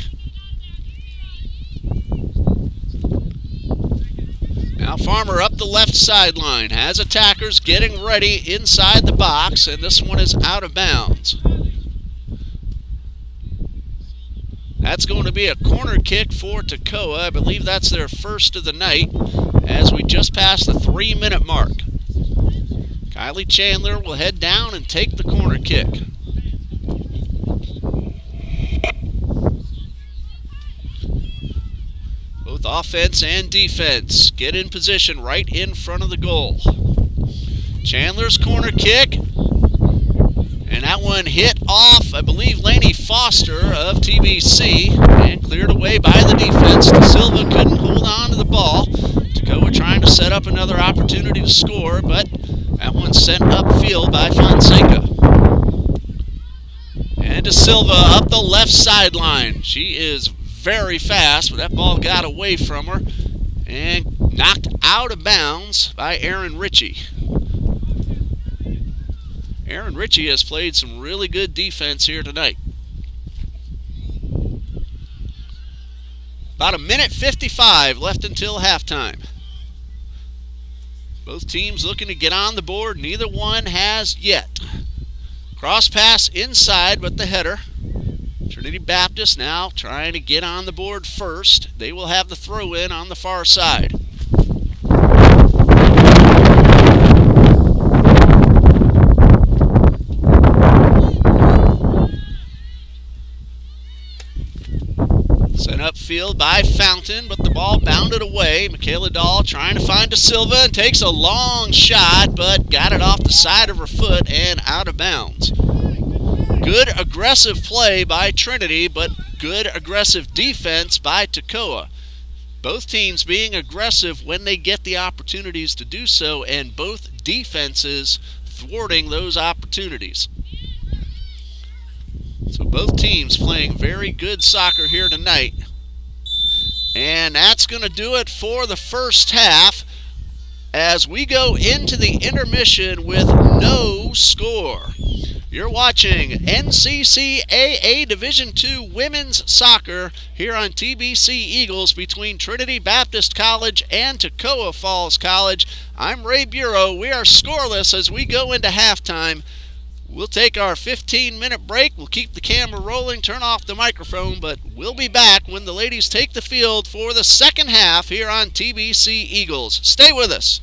Now Farmer up the left sideline. Has attackers getting ready inside the box, and this one is out of bounds. That's going to be a corner kick for Toccoa. I believe that's their first of the night as we just passed the 3-minute mark. Kylie Chandler will head down and take the corner kick. Both offense and defense get in position right in front of the goal. Chandler's corner kick. And that one hit off, I believe, Laney Foster of TBC and cleared away by the defense. De Silva couldn't hold on to the ball. Toccoa trying to set up another opportunity to score, but that one's sent upfield by Fonseca. And De Silva up the left sideline. She is very fast, but that ball got away from her and knocked out of bounds by Erin Ritchie. Erin Ritchie has played some really good defense here tonight. About 1:55 left until halftime. Both teams looking to get on the board. Neither one has yet. Cross pass inside with the header. Trinity Baptist now trying to get on the board first. They will have the throw in on the far side. Sent upfield by Fountain, but the ball bounded away. Michaela Dahl trying to find De Silva and takes a long shot, but got it off the side of her foot and out of bounds. Good aggressive play by Trinity, but good aggressive defense by Toccoa. Both teams being aggressive when they get the opportunities to do so, and both defenses thwarting those opportunities. So both teams playing very good soccer here tonight. And that's going to do it for the first half as we go into the intermission with no score. You're watching NCCAA Division II Women's Soccer here on TBC Eagles between Trinity Baptist College and Toccoa Falls College. I'm Ray Bureau. We are scoreless as we go into halftime. We'll take our 15-minute break. We'll keep the camera rolling, turn off the microphone, but we'll be back when the ladies take the field for the second half here on TBC Eagles. Stay with us.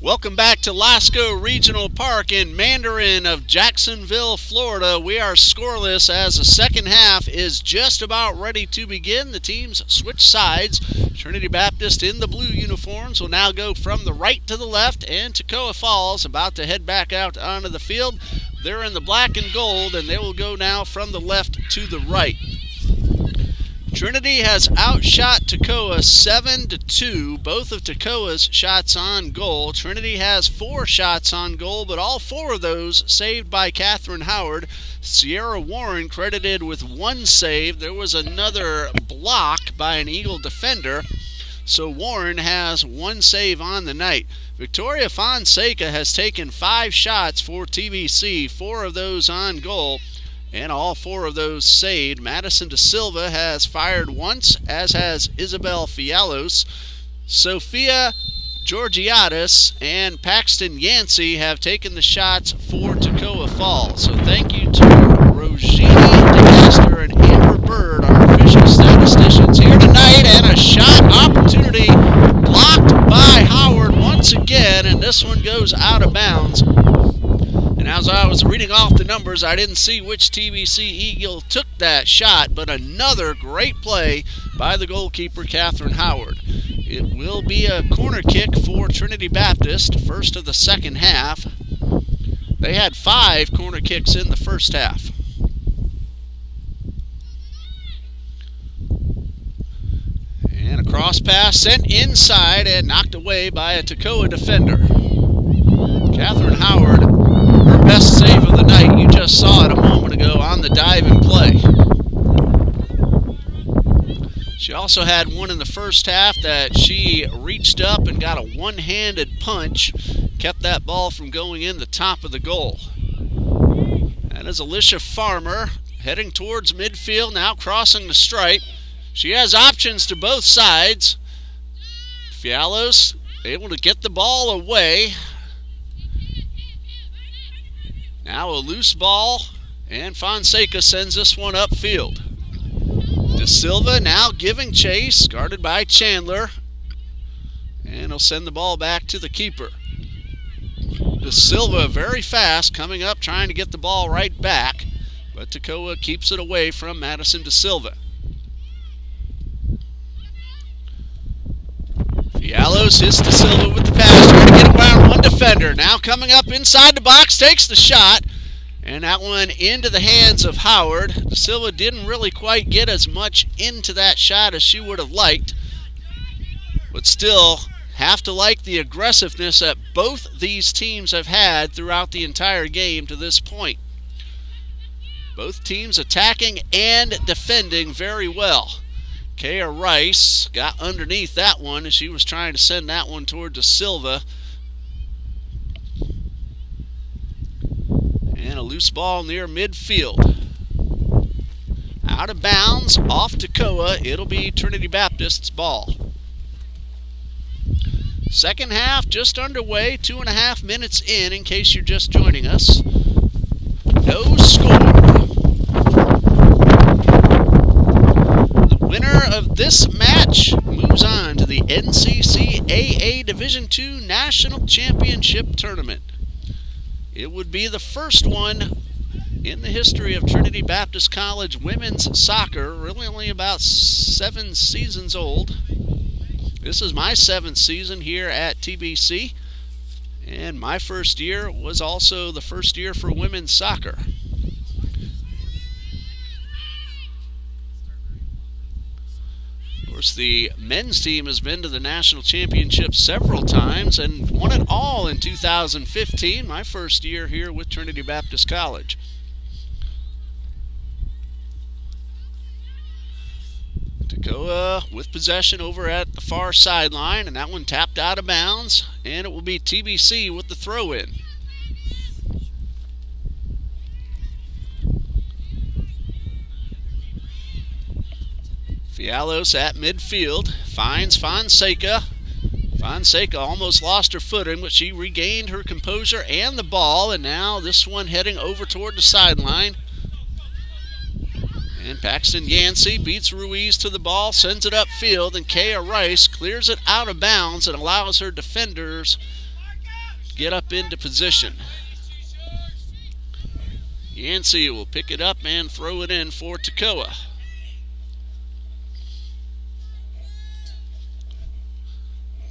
Welcome back to Lasco Regional Park in Mandarin of Jacksonville, Florida. We are scoreless as the second half is just about ready to begin. The teams switch sides. Trinity Baptist in the blue uniforms will now go from the right to the left, and Toccoa Falls about to head back out onto the field. They're in the black and gold, and they will go now from the left to the right. Trinity has outshot Toccoa 7-2. Both of Toccoa's shots on goal. Trinity has 4 shots on goal, but all 4 of those saved by Catherine Howard. Sierra Warren credited with 1 save. There was another block by an Eagle defender, so Warren has 1 save on the night. Victoria Fonseca has taken 5 shots for TBC, 4 of those on goal, and all 4 of those saved. Madison De Silva has fired once, as has Isabel Fialos. Sophia Georgiadis and Paxton Yancey have taken the shots for Toccoa Falls. So thank you to Rogini DeCaster and Amber Bird, our official statisticians, here tonight. And a shot opportunity blocked by Howard once again, and this one goes out of bounds. And as I was reading off the numbers, I didn't see which TBC Eagle took that shot, but another great play by the goalkeeper, Catherine Howard. It will be a corner kick for Trinity Baptist, first of the second half. They had 5 corner kicks in the first half. And a cross pass sent inside and knocked away by a Toccoa defender. Catherine Howard, her best save of the night. You just saw it a moment ago on the diving play. She also had one in the first half that she reached up and got a one-handed punch, kept that ball from going in the top of the goal. That is Alicia Farmer heading towards midfield, now crossing the stripe. She has options to both sides. Fialos able to get the ball away. Now a loose ball, and Fonseca sends this one upfield. De Silva now giving chase, guarded by Chandler, and he'll send the ball back to the keeper. De Silva very fast, coming up, trying to get the ball right back, but Toccoa keeps it away from Madison De Silva. Fialos hits De Silva with the pass, trying to get around one defender. Now coming up inside the box, takes the shot, and that one into the hands of Howard. De Silva didn't really quite get as much into that shot as she would have liked, but still have to like the aggressiveness that both these teams have had throughout the entire game to this point. Both teams attacking and defending very well. Kaya Rice got underneath that one as she was trying to send that one toward De Silva. And a loose ball near midfield. Out of bounds, off Toccoa. It'll be Trinity Baptist's ball. Second half just underway, 2.5 minutes in case you're just joining us. No score. Winner of this match moves on to the NCCAA Division II National Championship Tournament. It would be the first one in the history of Trinity Baptist College women's soccer, really only about 7 seasons old. This is my 7th season here at TBC, and my first year was also the first year for women's soccer. Of course, the men's team has been to the national championship several times and won it all in 2015, my first year here with Trinity Baptist College. Toccoa with possession over at the far sideline, and that one tapped out of bounds, and it will be TBC with the throw-in. Fialos at midfield, finds Fonseca. Fonseca almost lost her footing, but she regained her composure and the ball, and now this one heading over toward the sideline. And Paxton Yancey beats Ruiz to the ball, sends it upfield, and Kaya Rice clears it out of bounds and allows her defenders get up into position. Yancey will pick it up and throw it in for Toccoa.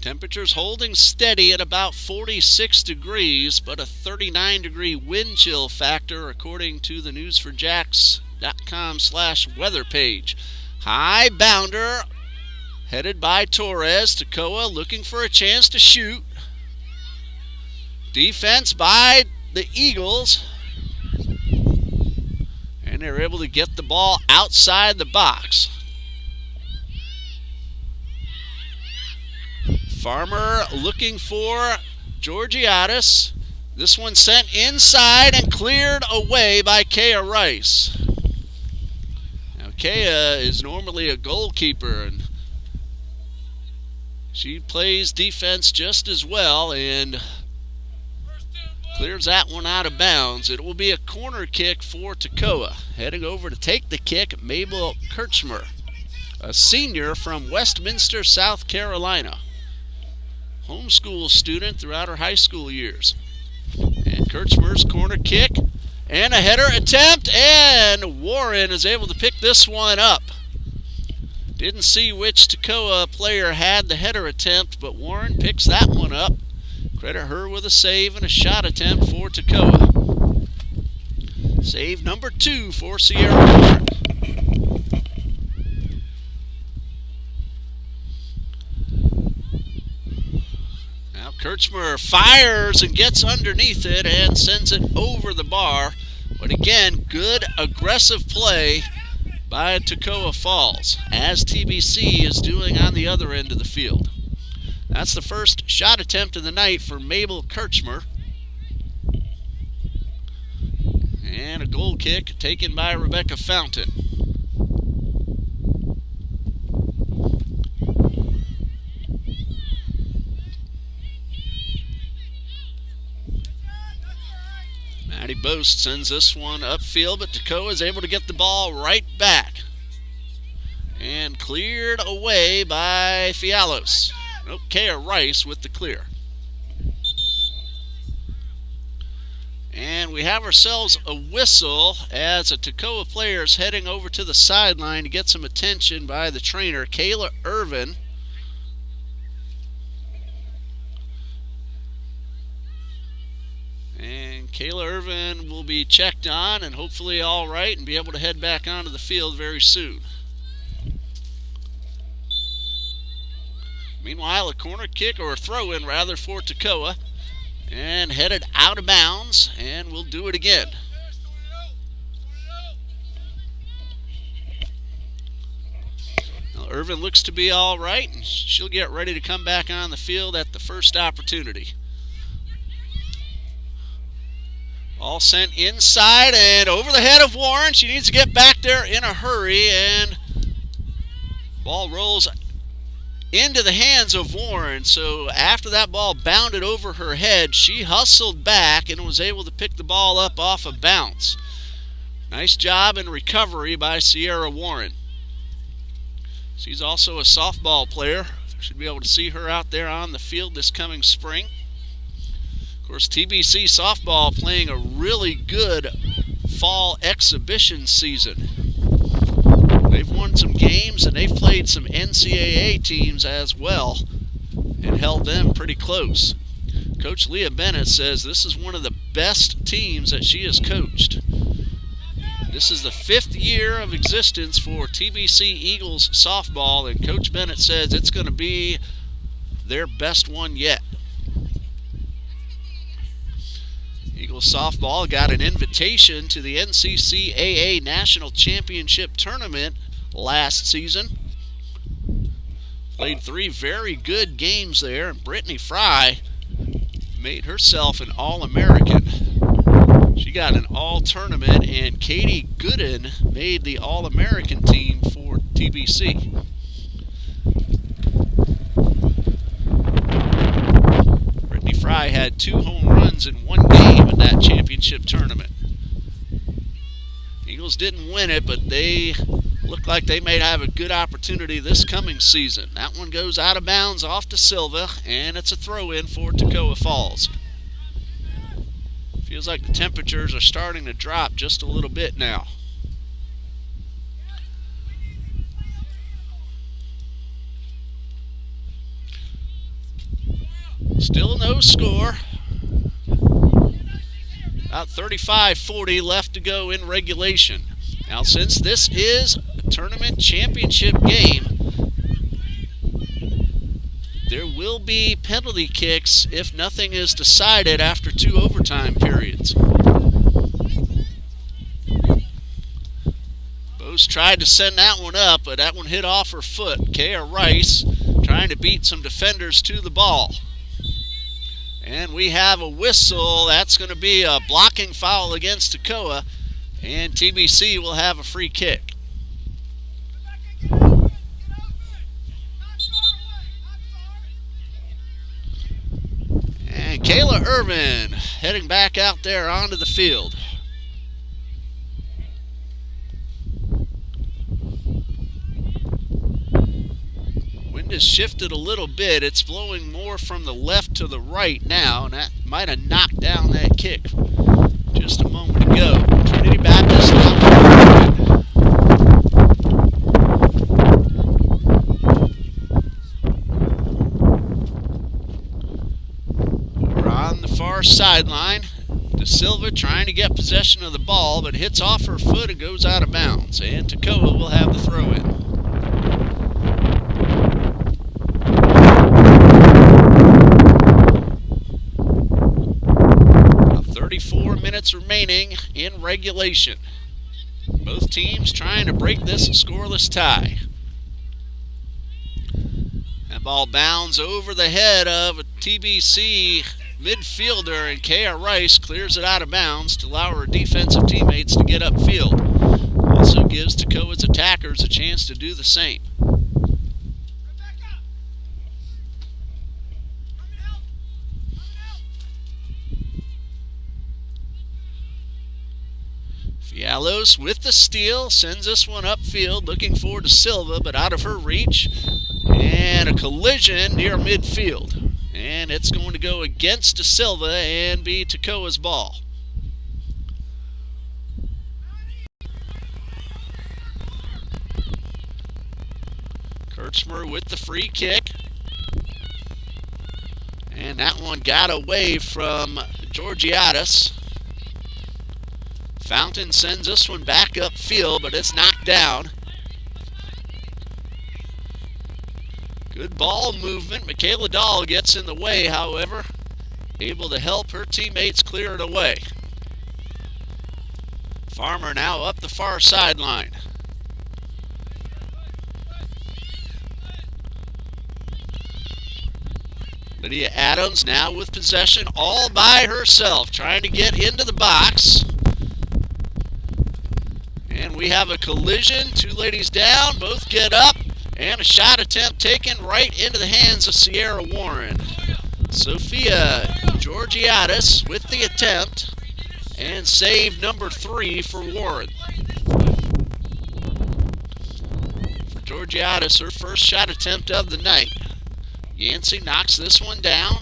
Temperatures holding steady at about 46 degrees, but a 39-degree wind chill factor according to the newsforjacks.com/weather page. High bounder headed by Torres. Toccoa looking for a chance to shoot. Defense by the Eagles. And they're able to get the ball outside the box. Farmer looking for Georgiadis. This one sent inside and cleared away by Kayla Rice. Now Kayla is normally a goalkeeper, and she plays defense just as well and clears that one out of bounds. It will be a corner kick for Toccoa. Heading over to take the kick, Mabel Kirschmer, a senior from Westminster, South Carolina. Homeschool student throughout her high school years. And Kirchmer's corner kick and a header attempt, and Warren is able to pick this one up. Didn't see which Toccoa player had the header attempt, but Warren picks that one up. Credit her with a save and a shot attempt for Toccoa. Save number 2 for Sierra Warren. Kirchmer fires and gets underneath it and sends it over the bar. But again, good aggressive play by Toccoa Falls, as TBC is doing on the other end of the field. That's the first shot attempt of the night for Mabel Kirschmer. And a goal kick taken by Rebecca Fountain. Maddie Boast sends this one upfield, but Toccoa is able to get the ball right back. And cleared away by Fialos. Kayla Rice with the clear. And we have ourselves a whistle as a Toccoa player is heading over to the sideline to get some attention by the trainer, Kayla Irvine. And Kayla Irvine will be checked on and hopefully all right and be able to head back onto the field very soon. Meanwhile, a corner kick, or a throw-in rather, for Toccoa. And headed out of bounds, and we'll do it again. Now, Irvine looks to be all right, and she'll get ready to come back on the field at the first opportunity. All sent inside and over the head of Warren. She needs to get back there in a hurry, and ball rolls into the hands of Warren. So after that ball bounded over her head, she hustled back and was able to pick the ball up off a bounce. Nice job in recovery by Sierra Warren. She's also a softball player. Should be able to see her out there on the field this coming spring. Of course, TBC softball playing a really good fall exhibition season. They've won some games and they've played some NCAA teams as well and held them pretty close. Coach Leah Bennett says this is one of the best teams that she has coached. This is the 5th year of existence for TBC Eagles softball, and Coach Bennett says it's going to be their best one yet. Eagles softball got an invitation to the NCCAA National Championship Tournament last season. Played 3 very good games there, and Brittany Fry made herself an All-American. She got an All-Tournament, and Katie Gooden made the All-American team for TBC. Brittany Fry had 2 home runs in 1 game in that championship tournament. Eagles didn't win it, but they look like they may have a good opportunity this coming season. That one goes out of bounds off to Silva, and it's a throw-in for Toccoa Falls. Feels like the temperatures are starting to drop just a little bit now. Still no score. About 35-40 left to go in regulation. Now, since this is a tournament championship game, there will be penalty kicks if nothing is decided after 2 overtime periods. Bose tried to send that one up, but that one hit off her foot. Kayla Rice trying to beat some defenders to the ball. And we have a whistle. That's going to be a blocking foul against Toccoa, and TBC will have a free kick. And Kayla Irvine heading back out there onto the field. Wind has shifted a little bit. It's blowing more from the left to the right now, and that might have knocked down that kick just a moment ago. Trinity Baptist now. We're on the far sideline. De Silva trying to get possession of the ball, but hits off her foot and goes out of bounds. And Toccoa will have the throw-in. 34 minutes remaining in regulation. Both teams trying to break this scoreless tie. That ball bounds over the head of a TBC midfielder, and Kayla Rice clears it out of bounds to allow her defensive teammates to get upfield. Also gives Toccoa's attackers a chance to do the same. Fialos with the steal, sends this one upfield, looking for De Silva, but out of her reach. And a collision near midfield. And it's going to go against De Silva and be Toccoa's ball. Kirschmer with the free kick. And that one got away from Georgiadis. Fountain sends this one back upfield, but it's knocked down. Good ball movement. Michaela Dahl gets in the way, however, able to help her teammates clear it away. Farmer now up the far sideline. Lydia Adams now with possession all by herself, trying to get into the box. And we have a collision. Two ladies down, both get up, and a shot attempt taken right into the hands of Sierra Warren. Sophia Georgiadis with the attempt, and save number 3 for Warren. For Georgiadis, her first shot attempt of the night. Yancey knocks this one down.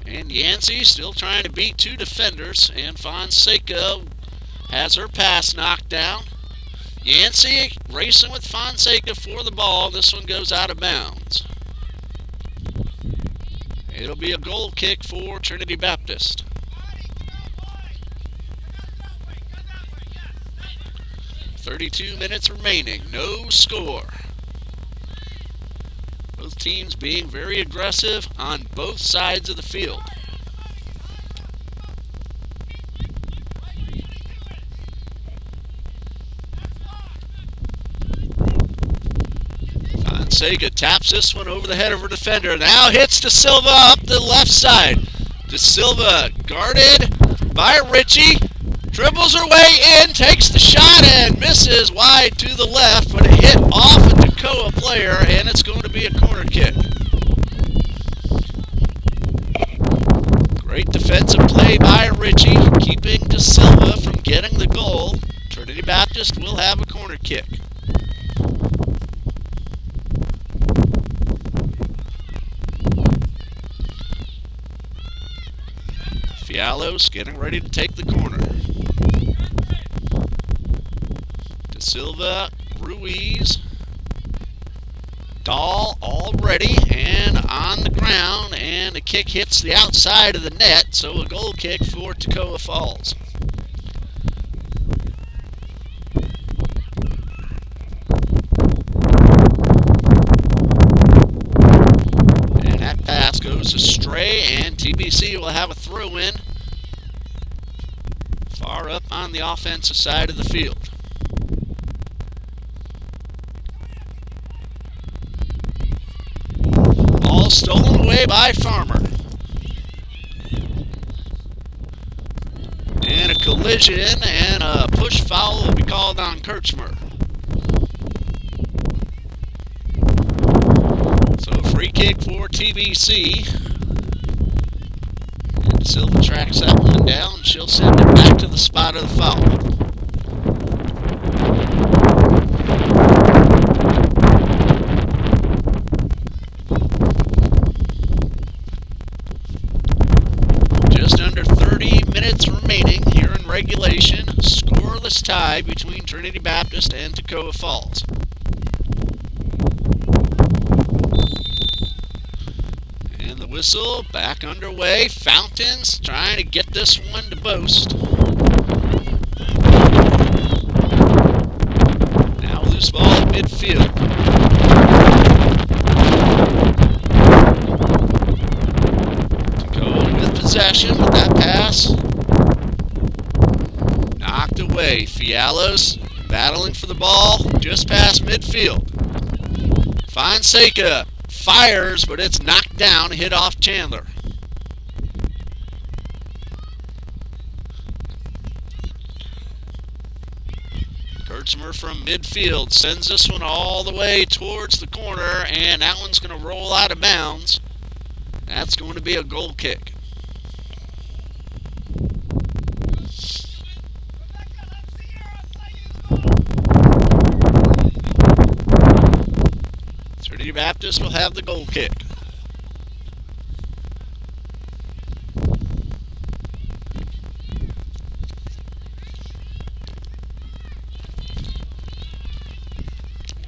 And Yancey still trying to beat 2 defenders, and Fonseca has her pass knocked down. Yancey racing with Fonseca for the ball. This one goes out of bounds. It'll be a goal kick for Trinity Baptist. .32 minutes remaining. No score. Both teams being very aggressive on both sides of the field. Fonseca taps this one over the head of her defender. Now hits De Silva up the left side. De Silva guarded by Ritchie. Dribbles her way in, takes the shot, and misses wide to the left, but it hit off a Toccoa player, and it's going to be a corner kick. Great defensive play by Ritchie, keeping De Silva from getting the goal. Trinity Baptist will have a corner kick. Fialos getting ready to take the corner. De Silva, Ruiz, Dahl all ready and on the ground, and the kick hits the outside of the net, so a goal kick for Toccoa Falls. And that pass goes astray, and TBC will have a throw-in far up on the offensive side of the field. Ball stolen away by Farmer. And a collision and a push foul will be called on Kirschmer. So free kick for TBC. And Silva tracks that one down. She'll send it back to the spot of the foul. Remaining here in regulation, scoreless tie between Trinity Baptist and Toccoa Falls. And the whistle back underway. Fountains trying to get this one to Boast. Now loose ball at midfield. Toccoa with possession with that pass. Knocked away. Fialos battling for the ball just past midfield. Fonseca fires, but it's knocked down, hit off Chandler. Kirschmer from midfield sends this one all the way towards the corner, and that one's going to roll out of bounds. That's going to be a goal kick. Trinity Baptist will have the goal kick.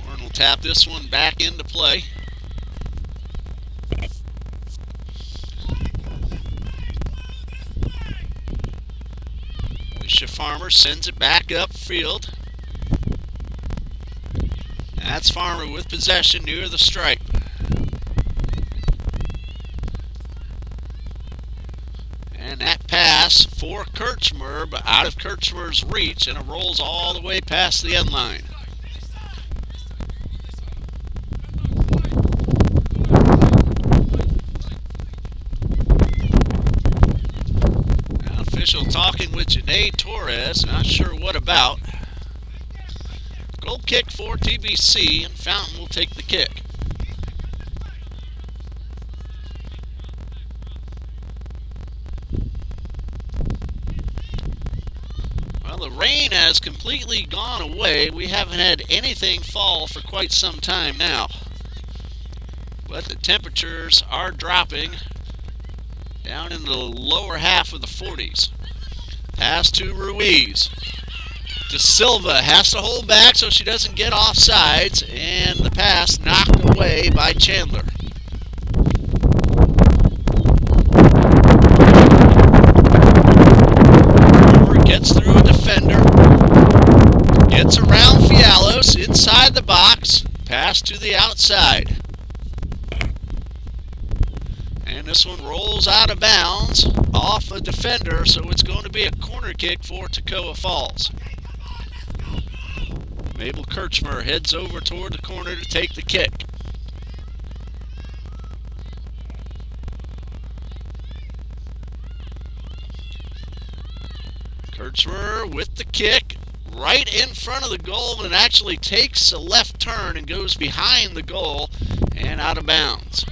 Warren will tap this one back into play. Alicia Farmer sends it back upfield. That's Farmer with possession near the stripe. And that pass for Kirschmer, but out of Kirschmer's reach, and it rolls all the way past the end line. Now, official talking with Janae Torres, not sure what about. Goal kick for TBC, and Fountain will take the kick. Well, the rain has completely gone away. We haven't had anything fall for quite some time now. But the temperatures are dropping down in the lower half of the 40s. Pass to Ruiz. De Silva has to hold back so she doesn't get offsides, and the pass knocked away by Chandler. Farmer gets through a defender, gets around Fialos inside the box, pass to the outside. And this one rolls out of bounds off a defender, so it's going to be a corner kick for Toccoa Falls. Mabel Kirschmer heads over toward the corner to take the kick. Kirschmer with the kick right in front of the goal, and actually takes a left turn and goes behind the goal and out of bounds.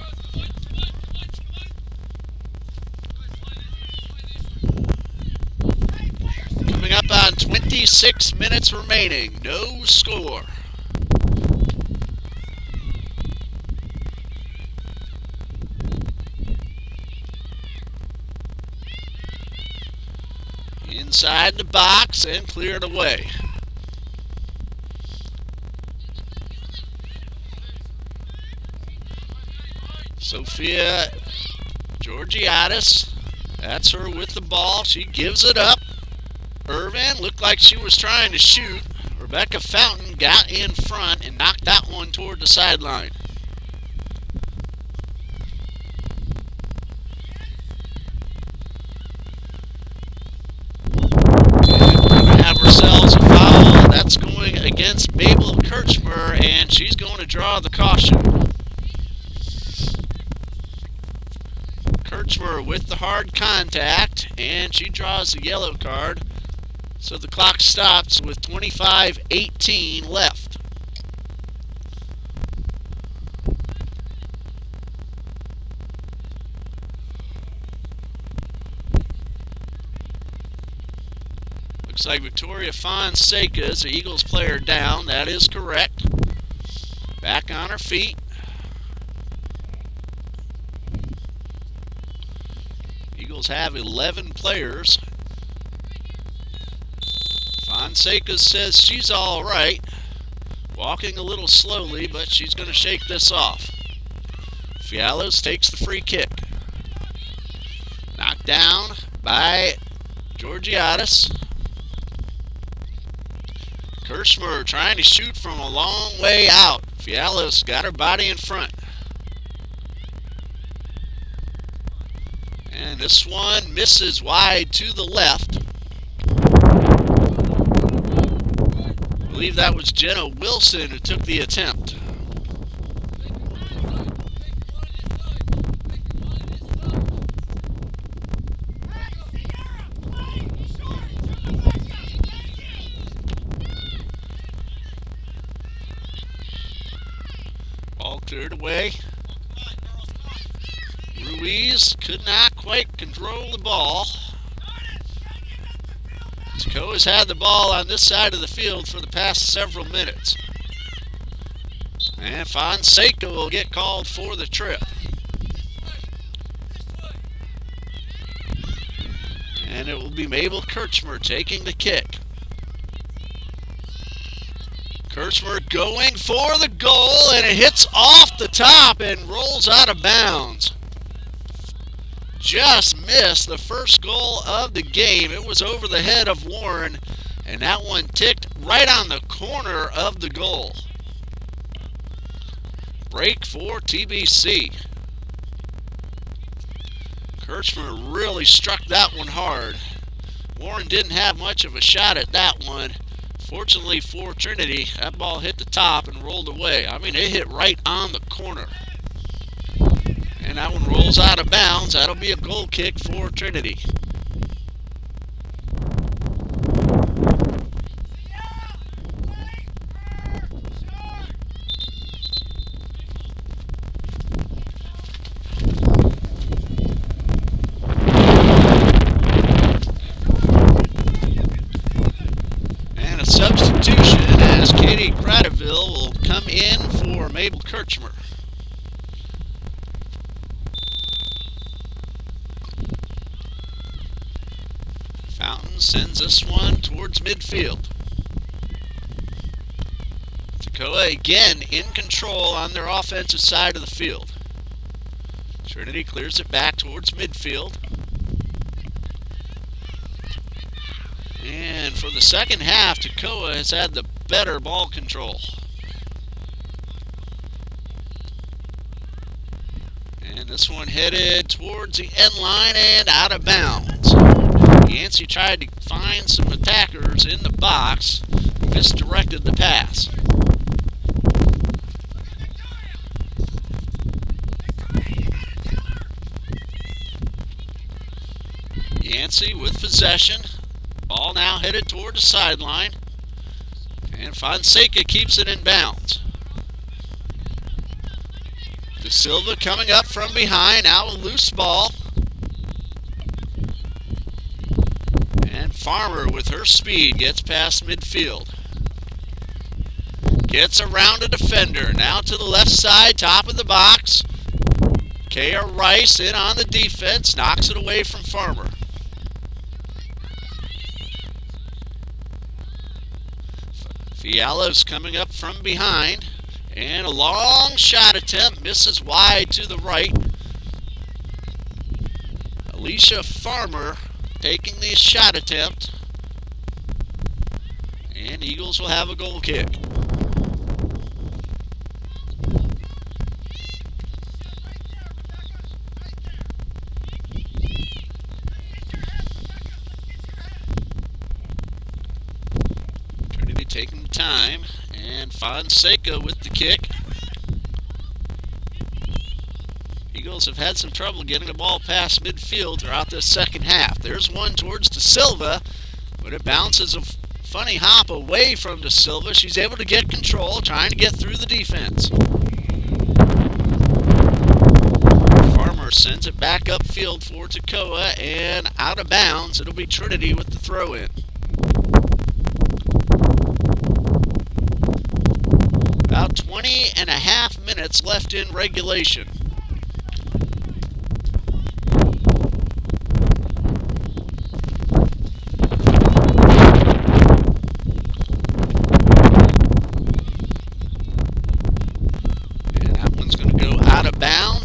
Coming up on 26 minutes remaining, no score. inside the box and cleared away. Sophia Georgiadis, that's her with the ball. She gives it up. Irvine looked like she was trying to shoot. Rebecca Fountain got in front and knocked that one toward the sideline. And we're going to have ourselves a foul. That's going against Mabel Kirschmer, and she's going to draw the caution. Kirschmer with the hard contact, and she draws the yellow card. So the clock stops with 25:18 left. Looks like Victoria Fonseca is the Eagles player down. That is correct. Back on her feet. Eagles have 11 players. Fonseca says she's all right. Walking a little slowly, but she's going to shake this off. Fialos takes the free kick. Knocked down by Georgiadis. Kirschmer trying to shoot from a long way out. Fialos got her body in front. And this one misses wide to the left. I believe that was Jenna Wilson who took the attempt. Ball cleared away. Ruiz could not quite control the ball. Toccoa has had the ball on this side of the field for the past several minutes. And Fonseca will get called for the trip. And it will be Mabel Kirschmer taking the kick. Kirschmer going for the goal, and it hits off the top and rolls out of bounds. Just missed the first goal of the game. It was over the head of Warren, and that one ticked right on the corner of the goal. Break for TBC. Kirschmer really struck that one hard. Warren didn't have much of a shot at that one. Fortunately for Trinity, that ball hit the top and rolled away. I mean, it hit right on the corner. And that one rolls out of bounds. That'll be a goal kick for Trinity. And a substitution as Katie Gradeville will come in for Mabel Kirschmer. Sends this one towards midfield. Toccoa again in control on their offensive side of the field. Trinity clears it back towards midfield. And for the second half, Toccoa has had the better ball control. And this one headed towards the end line and out of bounds. Yancey tried to find some attackers in the box, misdirected the pass. Yancey with possession. Ball now headed toward the sideline. And Fonseca keeps it in bounds. De Silva coming up from behind, now a loose ball. Farmer with her speed gets past midfield. Gets around a defender. Now to the left side, top of the box. Kaya Rice in on the defense. Knocks it away from Farmer. Fiala's coming up from behind. And a long shot attempt, misses wide to the right. Alicia Farmer taking the shot attempt. And Eagles will have a goal kick. Trinity taking the time, and Fonseca with the kick. Eagles have had some trouble getting the ball past midfield throughout this second half. There's one towards De Silva, but it bounces a funny hop away from De Silva. She's able to get control, trying to get through the defense. Farmer sends it back upfield for Toccoa, and out of bounds. It'll be Trinity with the throw-in. About 20 and a half minutes left in regulation.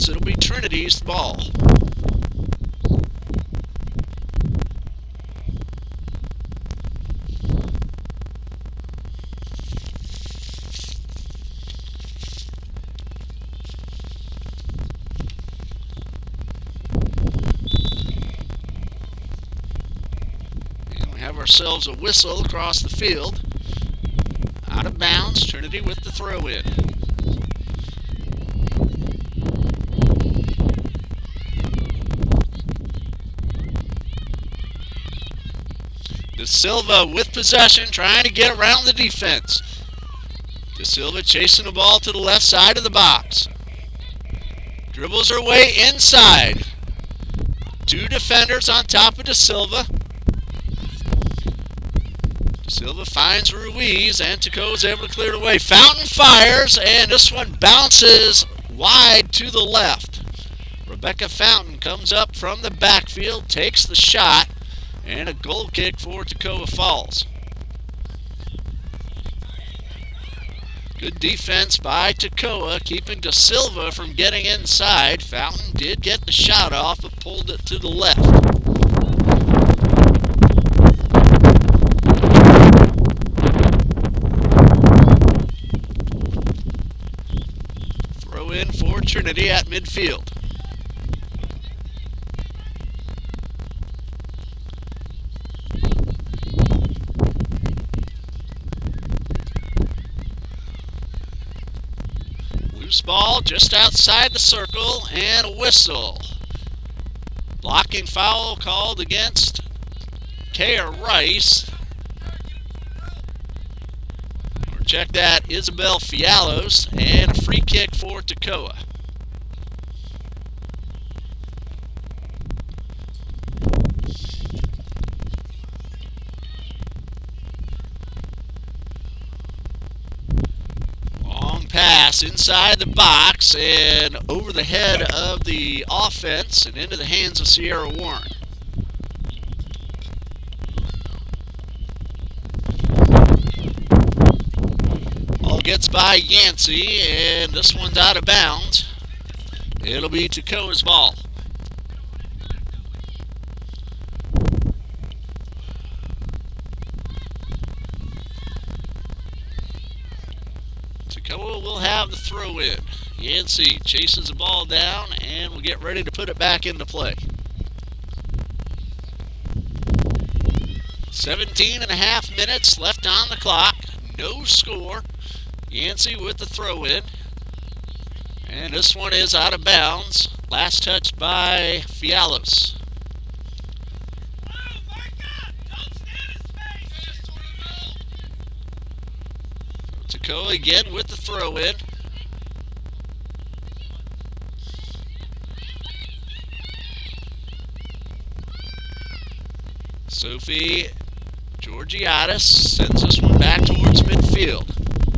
It'll be Trinity's ball. And we have ourselves a whistle across the field. Out of bounds, Trinity with the throw-in. De Silva with possession, trying to get around the defense. De Silva chasing the ball to the left side of the box. Dribbles her way inside. Two defenders on top of De Silva. De Silva finds Ruiz, and Toccoa is able to clear it away. Fountain fires, and this one bounces wide to the left. Rebecca Fountain comes up from the backfield, takes the shot, and a goal kick for Toccoa Falls. Good defense by Toccoa, keeping De Silva from getting inside. Fountain did get the shot off, but pulled it to the left. Throw in for Trinity at midfield. Loose ball just outside the circle, and a whistle. Blocking foul called against Kayla Rice. Or check that, Isabel Fialos, and a free kick for Toccoa. Pass inside the box and over the head of the offense and into the hands of Sierra Warren. Ball gets by Yancey, and this one's out of bounds. It'll be Toccoa's ball. Toccoa will have the throw in. Yancey chases the ball down and will get ready to put it back into play. 17 and a half minutes left on the clock. No score. Yancey with the throw in. And this one is out of bounds. Last touch by Fialos. Toccoa again with the throw in. Sophie Georgiadis sends this one back towards midfield.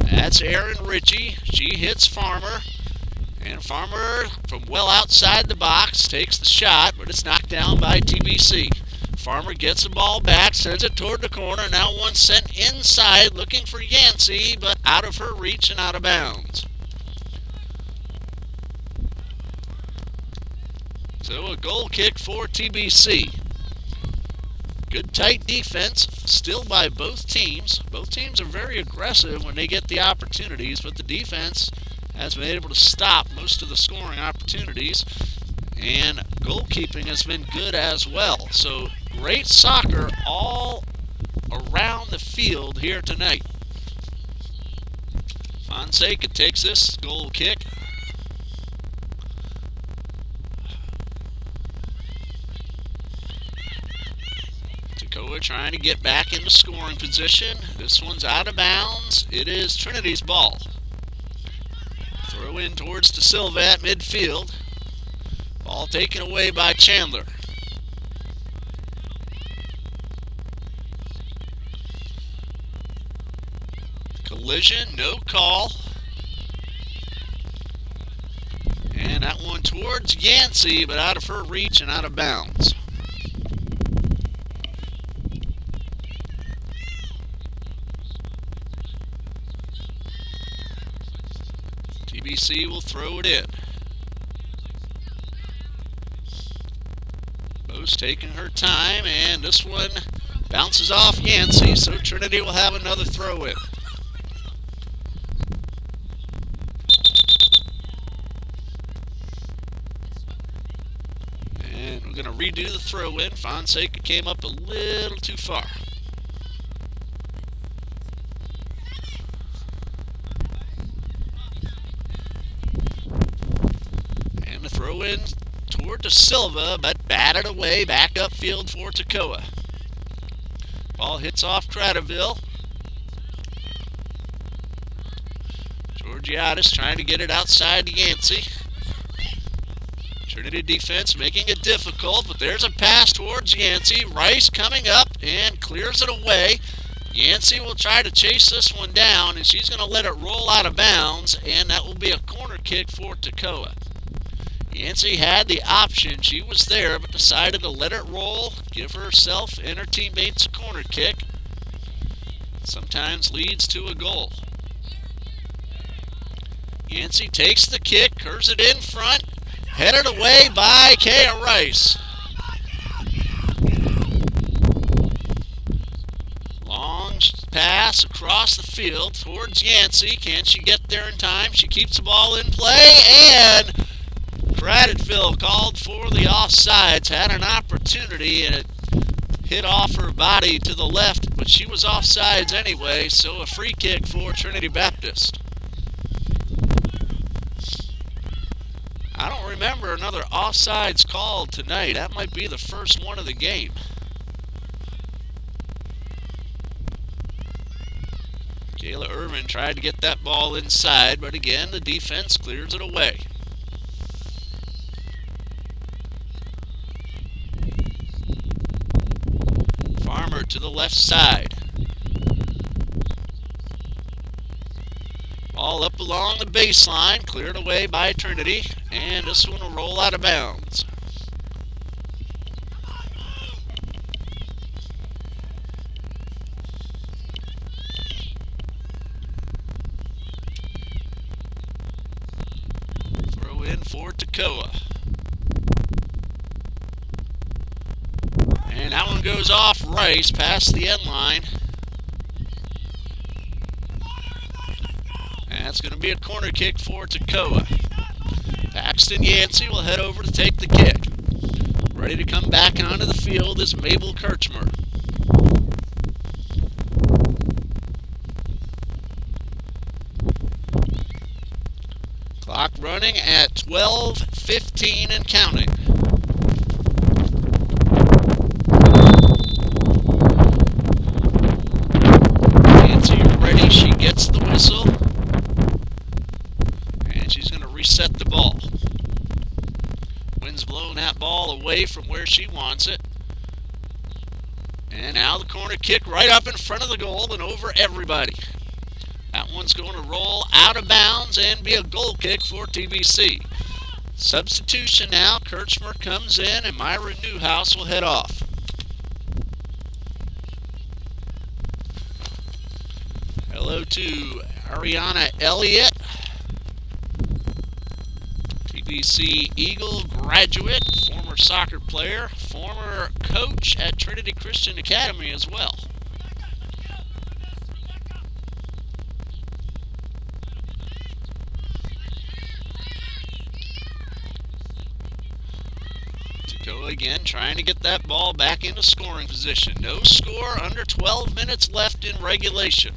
That's Erin Ritchie. She hits Farmer. And Farmer, from well outside the box, takes the shot, but it's knocked down by TBC. Farmer gets the ball back, sends it toward the corner. Now one sent inside, looking for Yancey, but out of her reach and out of bounds. So a goal kick for TBC. Good tight defense still by both teams. Both teams are very aggressive when they get the opportunities, but the defense has been able to stop most of the scoring opportunities, and goalkeeping has been good as well. So great soccer all around the field here tonight. Fonseca takes this goal kick. Toccoa trying to get back into scoring position. This one's out of bounds. It is Trinity's ball. Throw in towards De Silva at midfield. Ball taken away by Chandler. Collision, no call. And that one towards Yancey, but out of her reach and out of bounds. TBC will throw it in. Bo's taking her time, and this one bounces off Yancey, so Trinity will have another throw in. And we're going to redo the throw in. Fonseca came up a little too far. Throw in toward De Silva, but batted away back upfield for Toccoa. Ball hits off Cradaville. Georgiadis trying to get it outside to Yancey. Trinity defense making it difficult, but there's a pass towards Yancey. Rice coming up and clears it away. Yancey will try to chase this one down, and she's going to let it roll out of bounds, and that will be a corner kick for Toccoa. Yancey had the option. She was there, but decided to let it roll, give herself and her teammates a corner kick. Sometimes leads to a goal. Yancey takes the kick, curves it in front, headed away by Kayla Rice. Long pass across the field towards Yancey. Can she get there in time? She keeps the ball in play, and Craddockville called for the offsides, had an opportunity, and it hit off her body to the left, but she was offsides anyway, so a free kick for Trinity Baptist. I don't remember another offsides called tonight. That might be the first one of the game. Kayla Irvine tried to get that ball inside, but again, the defense clears it away. Farmer to the left side. Ball up along the baseline, cleared away by Trinity, and this one will roll out of bounds. Throw in for Toccoa. And that one goes off Rice past the end line. And that's going to be a corner kick for Toccoa. Paxton Yancey will head over to take the kick. Ready to come back onto the field is Mabel Kirschmer. Clock running at 12:15 and counting. She gets the whistle, and she's going to reset the ball. Wind's blowing that ball away from where she wants it. And now the corner kick right up in front of the goal and over everybody. That one's going to roll out of bounds and be a goal kick for TBC. Substitution now. Kirchmer comes in, and Myra Newhouse will head off. Hello to Ariana Elliott, TBC Eagle graduate, former soccer player, former coach at Trinity Christian Academy as well. Toccoa again trying to get that ball back into scoring position. No score, under 12 minutes left in regulation.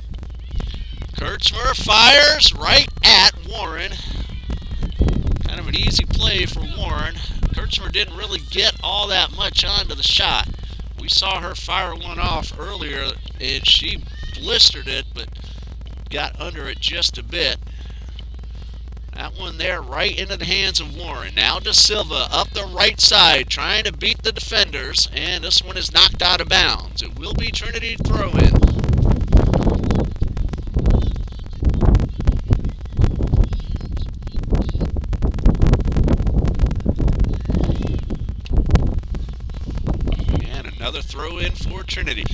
Kirschmer fires right at Warren. Kind of an easy play for Warren. Kirschmer didn't really get all that much onto the shot. We saw her fire one off earlier, and she blistered it, but got under it just a bit. That one there right into the hands of Warren. Now De Silva up the right side, trying to beat the defenders, and this one is knocked out of bounds. It will be Trinity throw-in. And another throw-in for Trinity.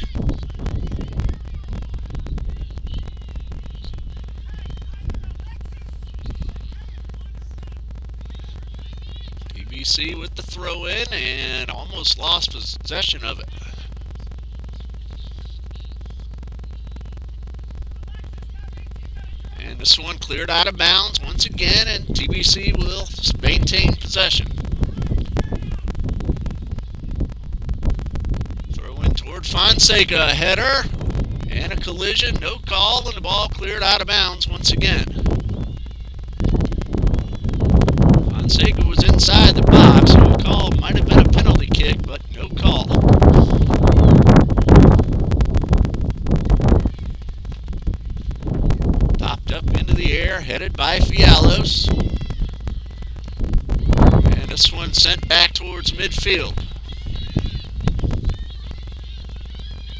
TBC with the throw-in and almost lost possession of it. And this one cleared out of bounds once again, and TBC will maintain possession. Throw-in toward Fonseca, a header and a collision, no call, and the ball cleared out of bounds once again. Fonseca was inside the box, so a call might have been a penalty kick, but no call. Popped up into the air, headed by Fialos. And this one sent back towards midfield.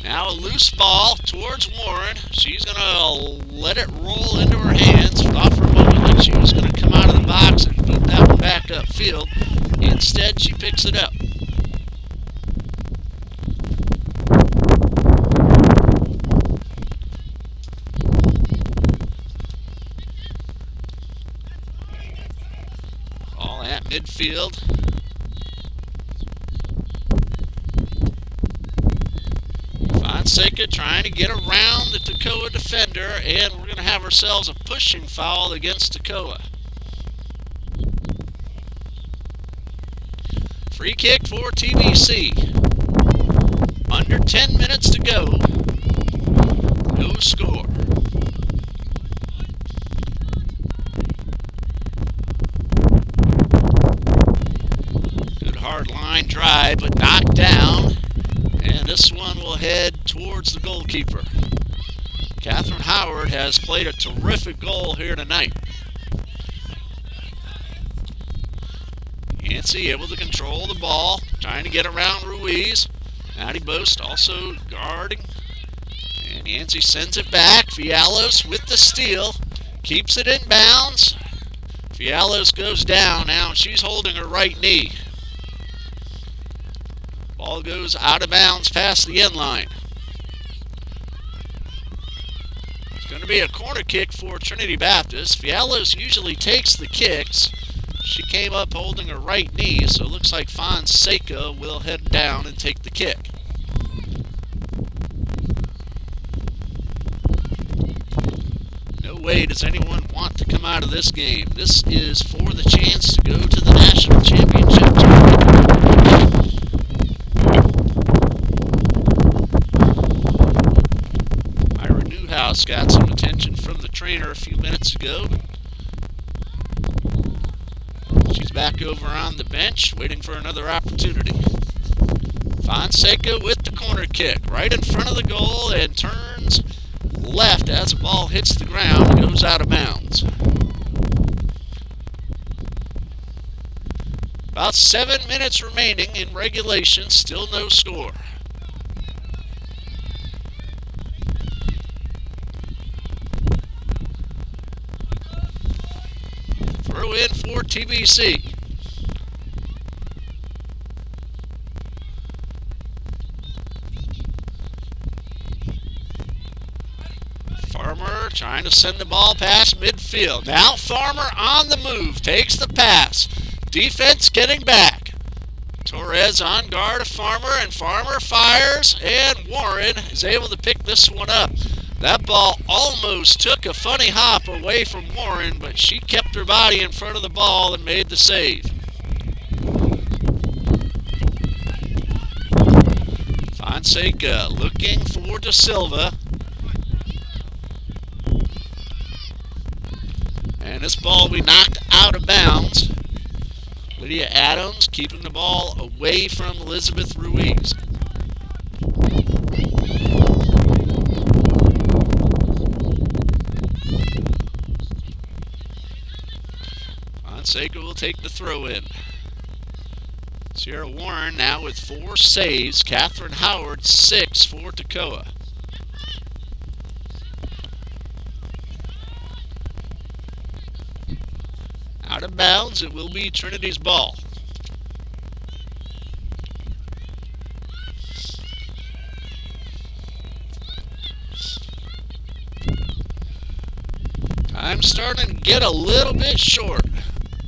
Now a loose ball towards Warren. She's going to let it roll into her hands. Thought for a moment like she was going to come out of the box and put that one back upfield. Instead, she picks it up. All at midfield. Fonseca trying to get around the Toccoa defender, and we're going to have ourselves a pushing foul against Toccoa. Free kick for TBC. Under 10 minutes to go. No score. Good hard line drive, but knocked down. And this one will head towards the goalkeeper. Catherine Howard has played a terrific goal here tonight. Yancey able to control the ball, trying to get around Ruiz. Addie Boast also guarding. And Yancey sends it back. Fialos with the steal. Keeps it in bounds. Fialos goes down now. She's holding her right knee. Ball goes out of bounds past the end line. It's going to be a corner kick for Trinity Baptist. Fialos usually takes the kicks. She came up holding her right knee, so it looks like Fonseca will head down and take the kick. No way does anyone want to come out of this game. This is for the chance to go to the national championship tournament. Newhouse got some attention from the trainer a few minutes ago. She's back over on the bench, waiting for another opportunity. Fonseca with the corner kick, right in front of the goal, and turns left as the ball hits the ground and goes out of bounds. About 7 minutes remaining in regulation, still no score. Throw in for TBC. Farmer trying to send the ball past midfield. Now Farmer on the move, takes the pass. Defense getting back. Torres on guard of Farmer, and Farmer fires, and Warren is able to pick this one up. That ball almost took a funny hop away from Warren, but she kept her body in front of the ball and made the save. Fonseca looking for Da Silva. And this ball will be knocked out of bounds. Lydia Adams keeping the ball away from Elizabeth Ruiz. Fonseca will take the throw in. Sierra Warren now with 4 saves. Catherine Howard 6 for Toccoa. Out of bounds, it will be Trinity's ball. Time starting to get a little bit short.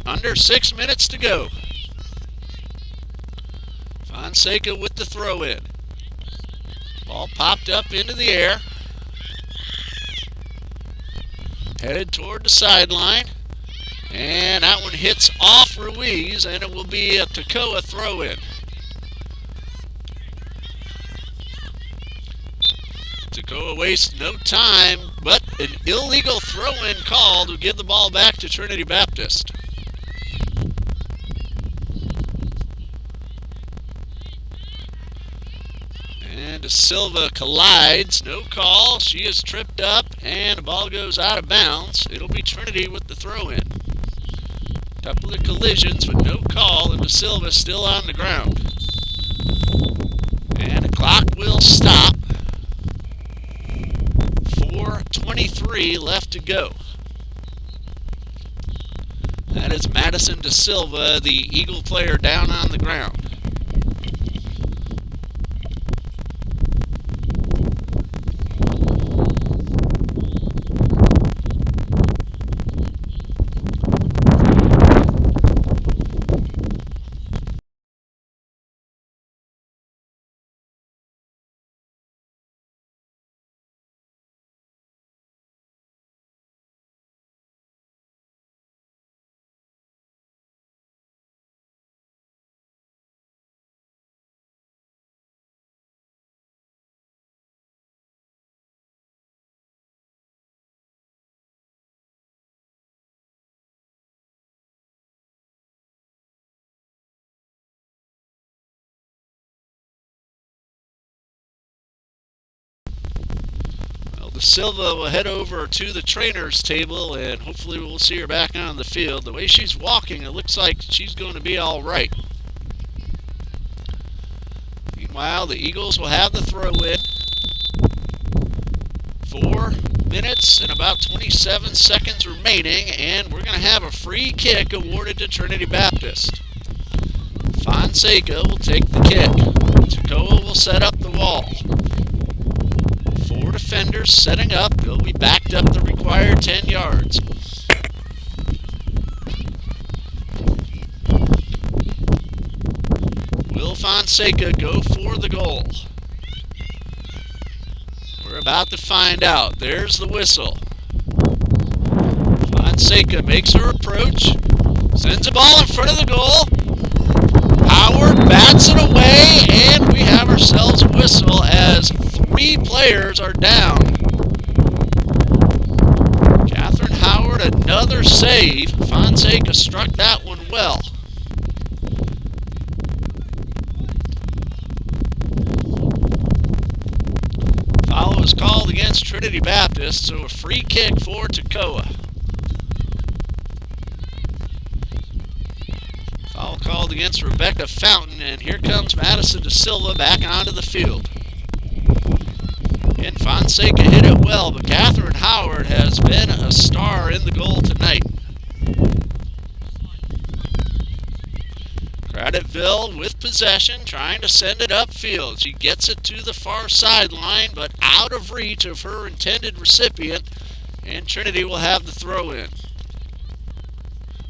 Under 6 minutes to go. Fonseca with the throw in. Ball popped up into the air. Headed toward the sideline. And that one hits off Ruiz, and it will be a Toccoa throw in. Toccoa wastes no time, but an illegal throw in call to give the ball back to Trinity Baptist. And Da Silva collides, no call. She is tripped up, and the ball goes out of bounds. It'll be Trinity with the throw in. Couple of collisions with no call, and Da Silva still on the ground. And the clock will stop. 4:23 left to go. That is Madison Da Silva, the Eagle player, down on the ground. Da Silva will head over to the trainer's table, and hopefully we'll see her back on the field. The way she's walking, it looks like she's going to be all right. Meanwhile, the Eagles will have the throw in. 4 minutes and about 27 seconds remaining, and we're going to have a free kick awarded to Trinity Baptist. Fonseca will take the kick. Toccoa will set up the wall. 4 defenders setting up. They'll be backed up the required 10 yards. Will Fonseca go for the goal? We're about to find out. There's the whistle. Fonseca makes her approach. Sends the ball in front of the goal. Howard bats it away, and we have ourselves a whistle as 3 players are down. Catherine Howard, another save. Fonseca struck that one well. Foul was called against Trinity Baptist, so a free kick for Toccoa. Foul called against Rebecca Fountain, and here comes Madison Da Silva back onto the field. And Fonseca hit it well, but Catherine Howard has been a star in the goal tonight. Cradettville with possession, trying to send it upfield. She gets it to the far sideline, but out of reach of her intended recipient. And Trinity will have the throw in.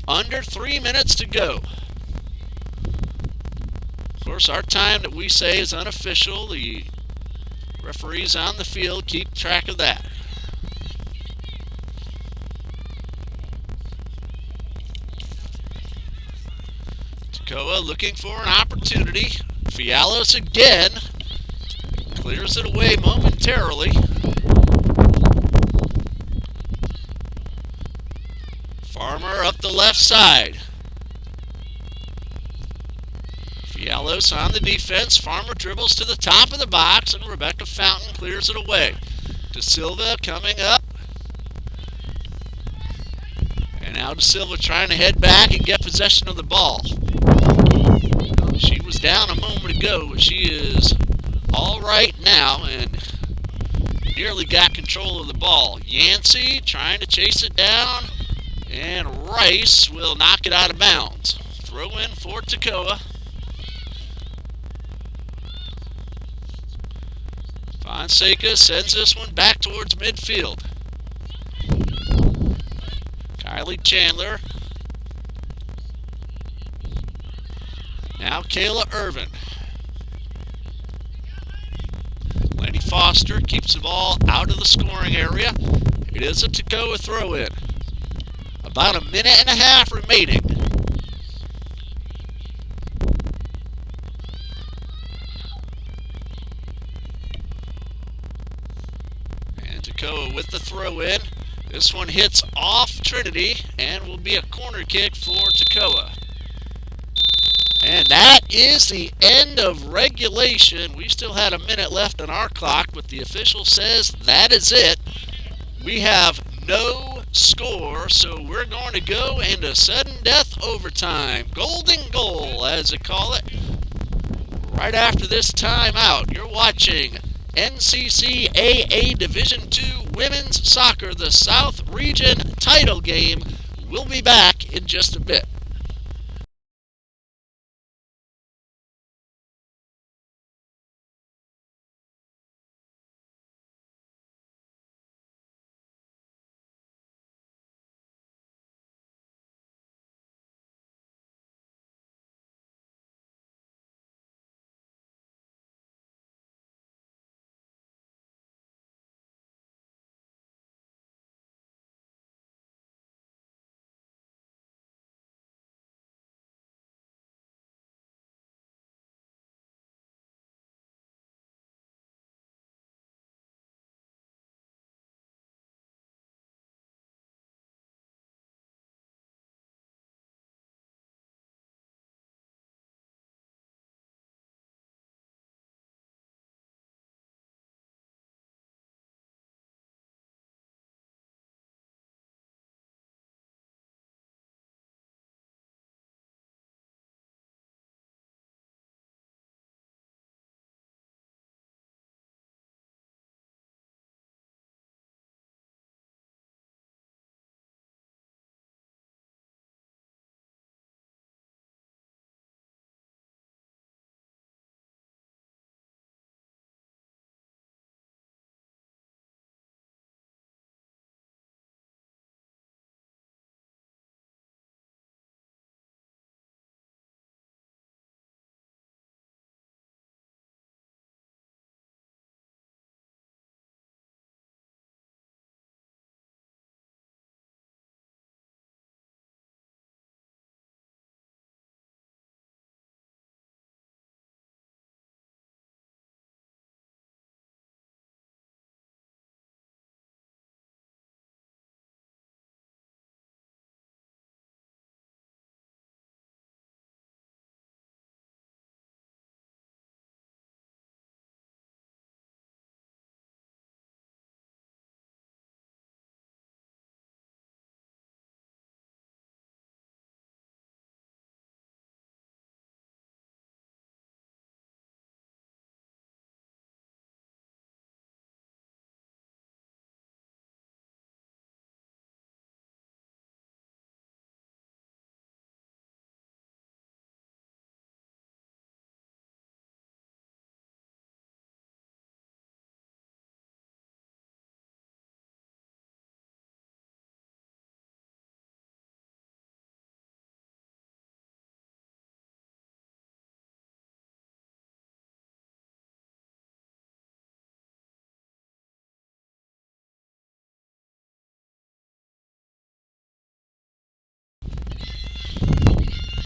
Under 3 minutes to go. Of course, our time that we say is unofficial. The referees on the field keep track of that. Toccoa looking for an opportunity. Fialos again. Clears it away momentarily. Farmer up the left side. Fialos on the defense. Farmer dribbles to the top of the box, and Rebecca Fountain clears it away. De Silva coming up. And now De Silva trying to head back and get possession of the ball. She was down a moment ago, but she is all right now and nearly got control of the ball. Yancey trying to chase it down, and Rice will knock it out of bounds. Throw in for Toccoa. Fonseca sends this one back towards midfield. Kylie Chandler. Now Kayla Irvine. Lenny Foster keeps the ball out of the scoring area. It is a Toccoa throw-in. About a minute and a half remaining. And Toccoa with the throw-in. This one hits off Trinity and will be a corner kick for Toccoa. And that is the end of regulation. We still had a minute left on our clock, but the official says that is it. We have no score, so we're going to go into sudden death overtime. Golden goal, as they call it. Right after this timeout, you're watching NCCAA Division II Women's Soccer, the South Region title game. We'll be back in just a bit.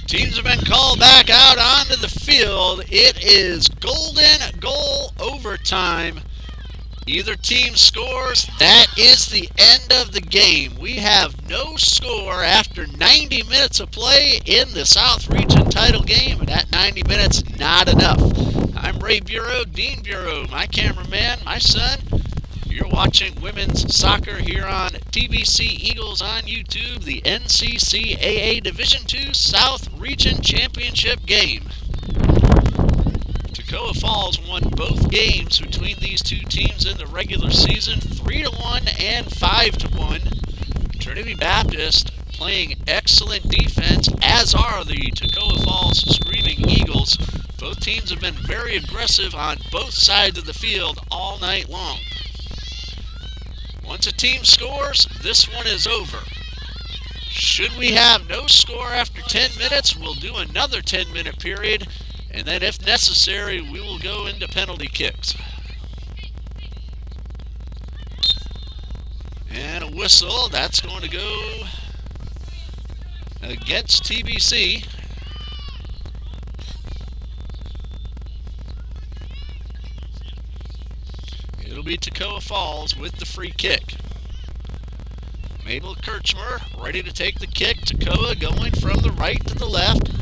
Teams have been called back out onto the field. It is golden goal overtime. Either team scores, that is the end of the game. We have no score after 90 minutes of play in the South Region title game, and at 90 minutes, not enough. I'm Ray Bureau, Dean Bureau, my cameraman, my son. You're watching women's soccer here on TBC Eagles on YouTube, the NCCAA Division II South Region Championship game. Toccoa Falls won both games between these two teams in the regular season, 3-1 and 5-1. Trinity Baptist playing excellent defense, as are the Toccoa Falls Screaming Eagles. Both teams have been very aggressive on both sides of the field all night long. Once a team scores, this one is over. Should we have no score after 10 minutes, we'll do another 10-minute period, and then if necessary, we will go into penalty kicks. And a whistle, that's going to go against TBC. It'll be Toccoa Falls with the free kick. Mabel Kirschmer ready to take the kick. Toccoa going from the right to the left.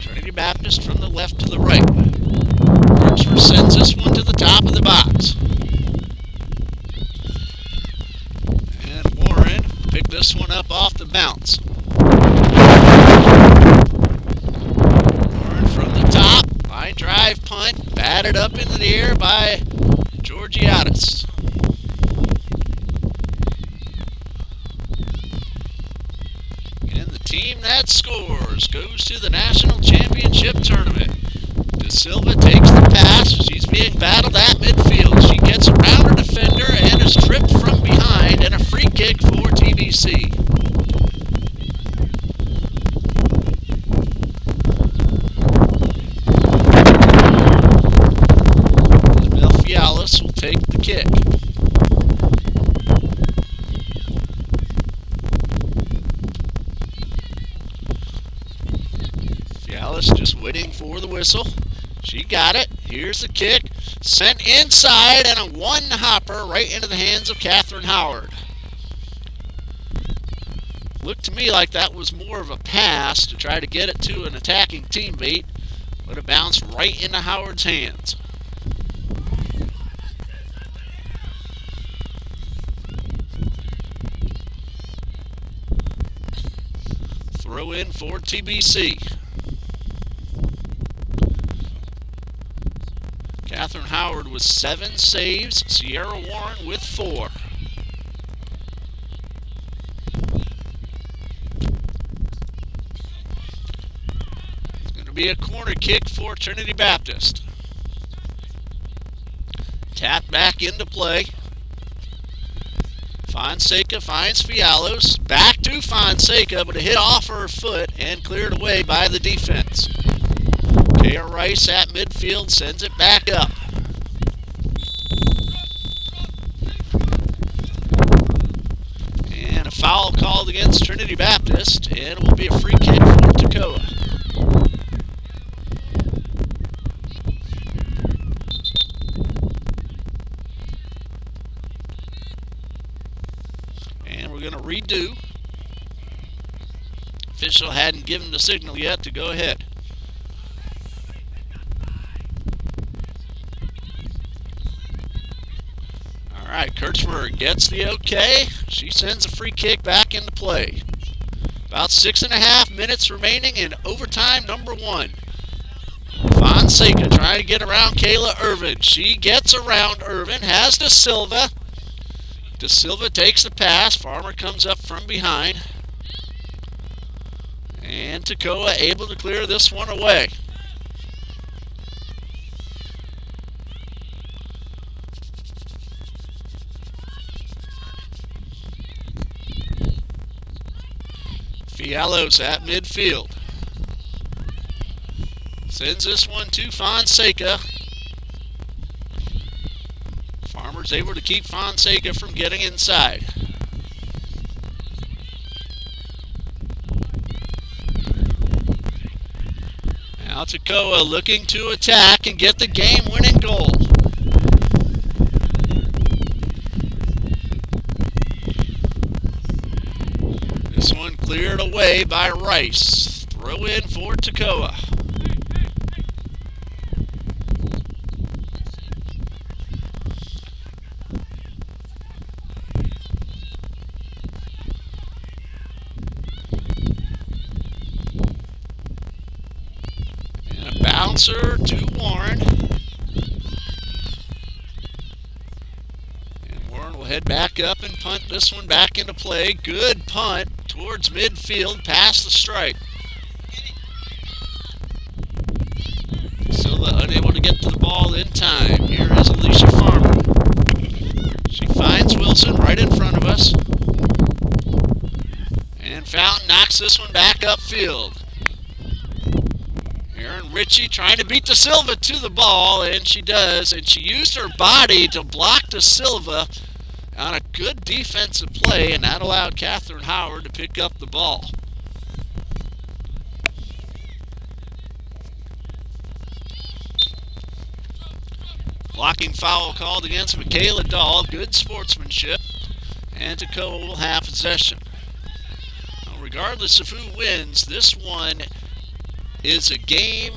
Trinity Baptist from the left to the right. Kirschmer sends this one to the top of the box. And Warren picked this one up off the bounce. Warren from the top. Line drive punt. Batted up into the air by Georgiadis. And the team that scores goes to the national championship tournament. De Silva takes the pass. She's being battled at midfield. She gets around her defender and is tripped from behind, and a free kick for TBC. Will take the kick. Fialis just waiting for the whistle. She got it. Here's the kick. Sent inside, and a one-hopper right into the hands of Catherine Howard. Looked to me like that was more of a pass to try to get it to an attacking teammate, but it bounced right into Howard's hands. Throw in for TBC. Catherine Howard with 7 saves. Sierra Warren with 4. It's going to be a corner kick for Trinity Baptist. Tapped back into play. Fonseca finds Fialos. Back to Fonseca, but a hit off her foot and cleared away by the defense. Kayla Rice at midfield sends it back up. And a foul called against Trinity Baptist, and it will be a free kick for Toccoa. Going to redo. Official hadn't given the signal yet to go ahead. All right, Kirschmer gets the okay. She sends a free kick back into play. About 6.5 minutes remaining in overtime number 1. Fonseca trying to get around Kayla Irvine. She gets around Irvine, has De Silva. De Silva takes the pass. Farmer comes up from behind. And Toccoa able to clear this one away. Fialos at midfield. Sends this one to Fonseca. Farmer's able to keep Fonseca from getting inside. Now Toccoa looking to attack and get the game-winning goal. This one cleared away by Rice. Throw in for Toccoa. Bouncer to Warren. And Warren will head back up and punt this one back into play. Good punt towards midfield, past the stripe. Silva unable to get to the ball in time. Here is Alicia Farmer. She finds Wilson right in front of us. And Fountain knocks this one back upfield. Aaron Ritchie trying to beat De Silva to the ball, and she does. And she used her body to block De Silva on a good defensive play, and that allowed Catherine Howard to pick up the ball. Blocking foul called against Michaela Dahl. Good sportsmanship. And Toccoa will have possession. Now, regardless of who wins, this one is a game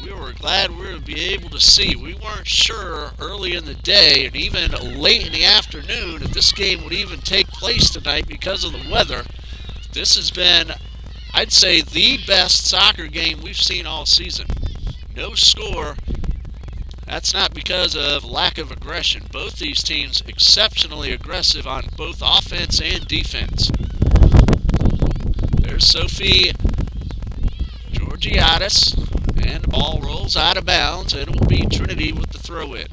we were glad we would be able to see. We weren't sure early in the day and even late in the afternoon if this game would even take place tonight because of the weather. This has been, I'd say, the best soccer game we've seen all season. No score. That's not because of lack of aggression. Both these teams exceptionally aggressive on both offense and defense. There's Sophie Georgiadis, and the ball rolls out of bounds, and it will be Trinity with the throw-in.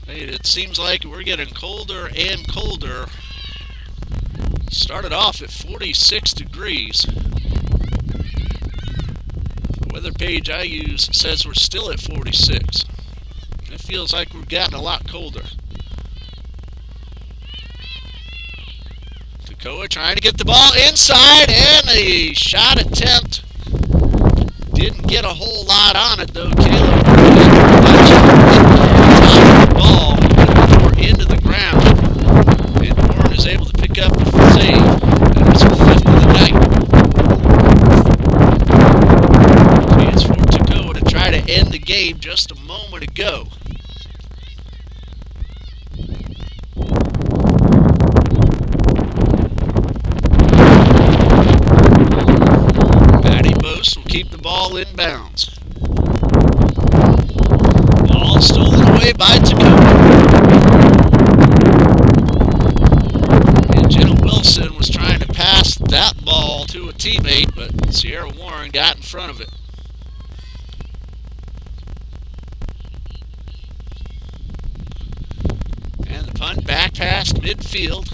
It seems like we're getting colder and colder. Started off at 46 degrees. Weather page I use says we're still at 46. It feels like we've gotten a lot colder. Toccoa trying to get the ball inside, and the shot attempt didn't get a whole lot on it, though. Kayla the ball into the ground, and Warren is able to pick up the save. That was her fifth of the night. Chance for Toccoa to try to end the game just a moment ago. Patty Bose will keep the ball in bounds. Ball stolen away by Toccoa. And Jenna Wilson was trying to pass that ball to a teammate, but Sierra Warren got in front of it. And the punt back past midfield.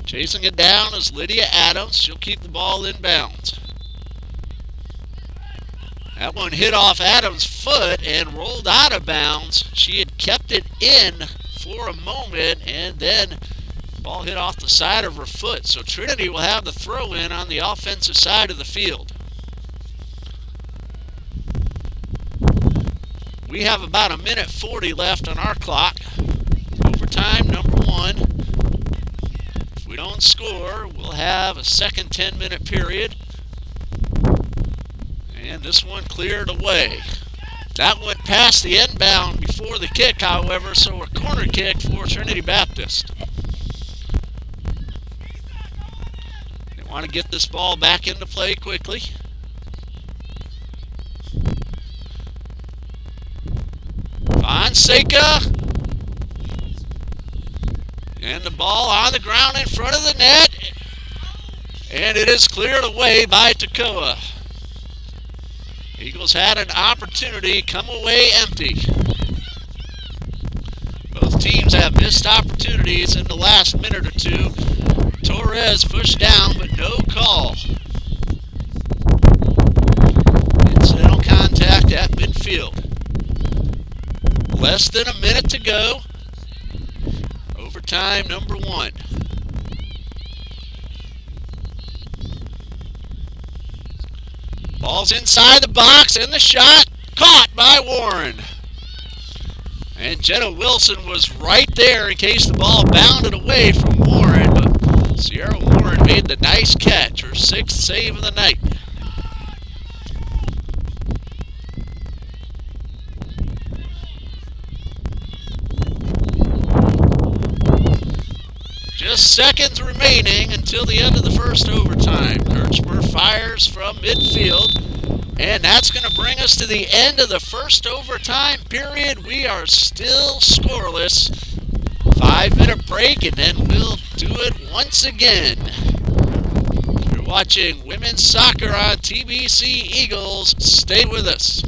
Chasing it down is Lydia Adams. She'll keep the ball in bounds. That one hit off Adams' foot and rolled out of bounds. She had kept it in for a moment, and then the ball hit off the side of her foot. So Trinity will have the throw-in on the offensive side of the field. We have about a minute 40 left on our clock. Overtime number 1. If we don't score, we'll have a second 10-minute period. And this one cleared away. That went past the end bound before the kick, however, so a corner kick for Trinity Baptist. They want to get this ball back into play quickly. Fonseca. And the ball on the ground in front of the net. And it is cleared away by Toccoa. Eagles had an opportunity, come away empty. Both teams have missed opportunities in the last minute or two. Torres pushed down, but no call. Less than a minute to go. Overtime number 1. Ball's inside the box, and the shot caught by Warren. And Jenna Wilson was right there in case the ball bounded away from Warren, but Sierra Warren made the nice catch, her 6th save of the night. Just seconds remaining until the end of the first overtime. Kirschmer fires from midfield, and that's going to bring us to the end of the first overtime period. We are still scoreless. 5-minute break, and then we'll do it once again. You're watching women's soccer on TBC Eagles. Stay with us.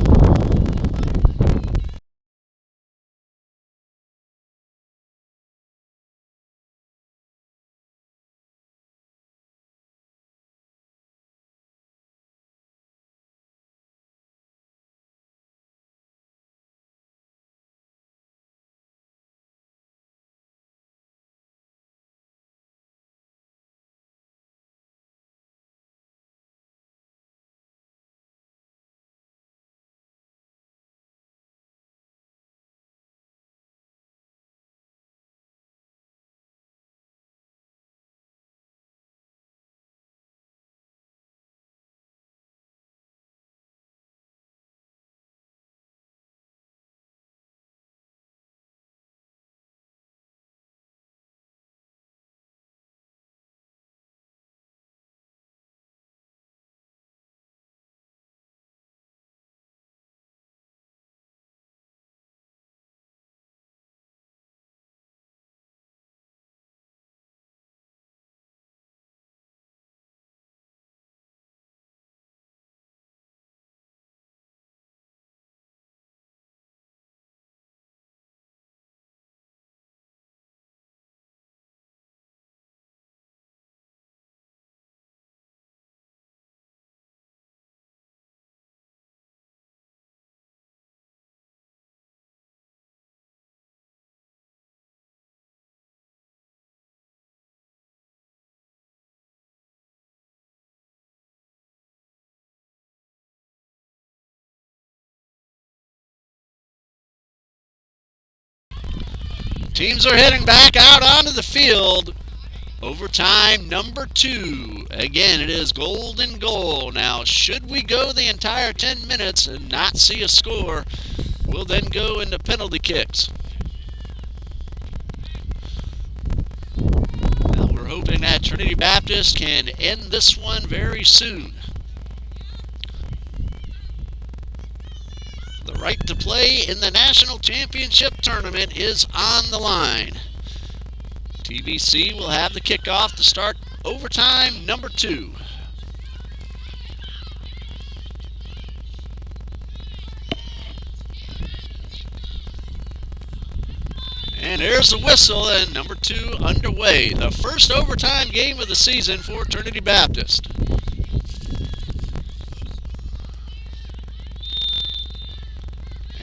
Teams are heading back out onto the field. Overtime number 2. Again, it is golden goal. Now, should we go the entire 10 minutes and not see a score, we'll then go into penalty kicks. Now, we're hoping that Trinity Baptist can end this one very soon. The right to play in the National Championship Tournament is on the line. TBC will have the kickoff to start overtime number 2. And there's the whistle, and number 2 underway. The first overtime game of the season for Trinity Baptist.